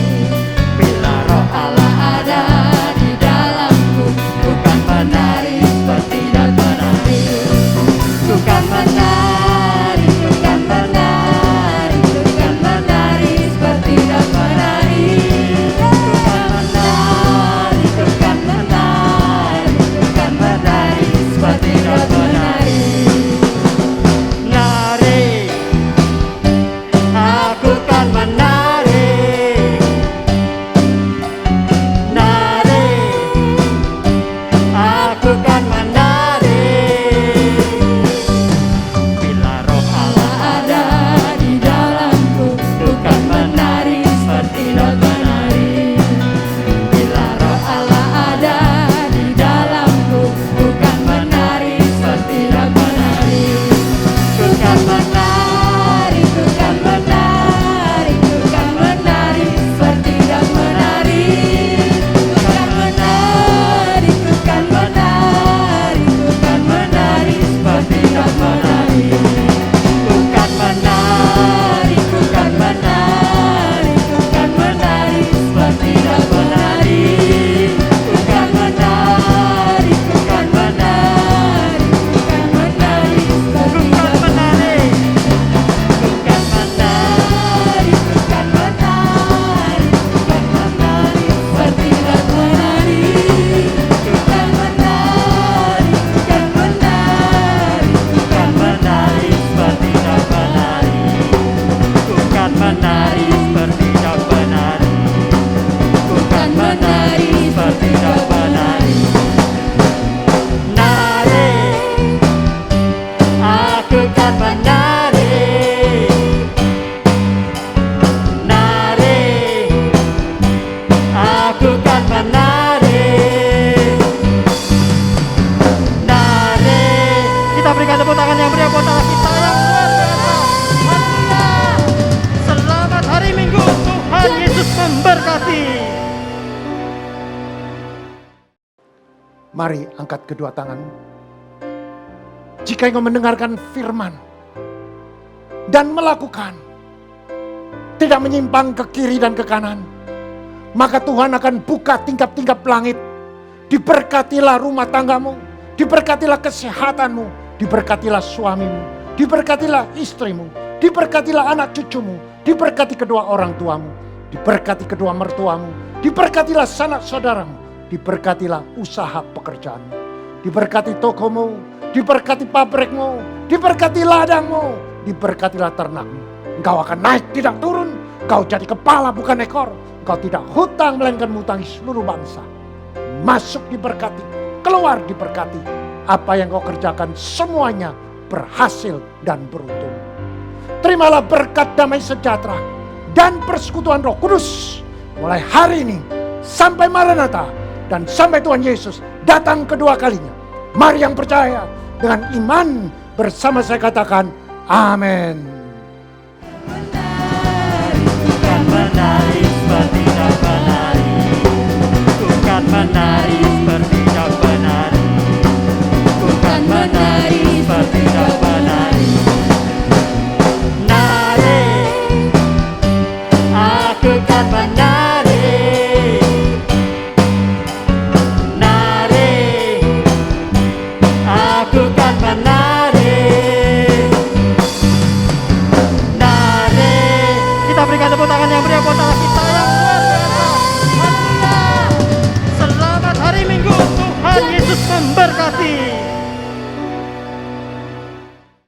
Bila Roh Allah ada di dalamku, ku kan menari seperti dan menari. Ku kan menari, ku kan menari, ku kan menari. Mari angkat kedua tanganmu. Jika engkau mendengarkan firman dan melakukan, tidak menyimpang ke kiri dan ke kanan, maka Tuhan akan buka tingkap-tingkap langit. Diberkatilah rumah tanggamu, diberkatilah kesehatanmu, diberkatilah suamimu, diberkatilah istrimu, diberkatilah anak cucumu, diberkati kedua orang tuamu, diberkati kedua mertuamu, diberkatilah sanak saudaramu, diberkatilah usaha pekerjaanmu, diberkati tokomu, diberkati pabrikmu, diberkati ladangmu, diberkatilah ternakmu. Engkau akan naik tidak turun, engkau jadi kepala bukan ekor, engkau tidak hutang melainkan mengutangi seluruh bangsa. Masuk diberkati, keluar diberkati. Apa yang kau kerjakan semuanya berhasil dan beruntung. Terimalah berkat damai sejahtera dan persekutuan Roh Kudus mulai hari ini sampai Maranatha dan sampai Tuhan Yesus datang kedua kalinya. Mari yang percaya dengan iman bersama saya katakan amin. Bukan menari seperti tak menari, bukan menari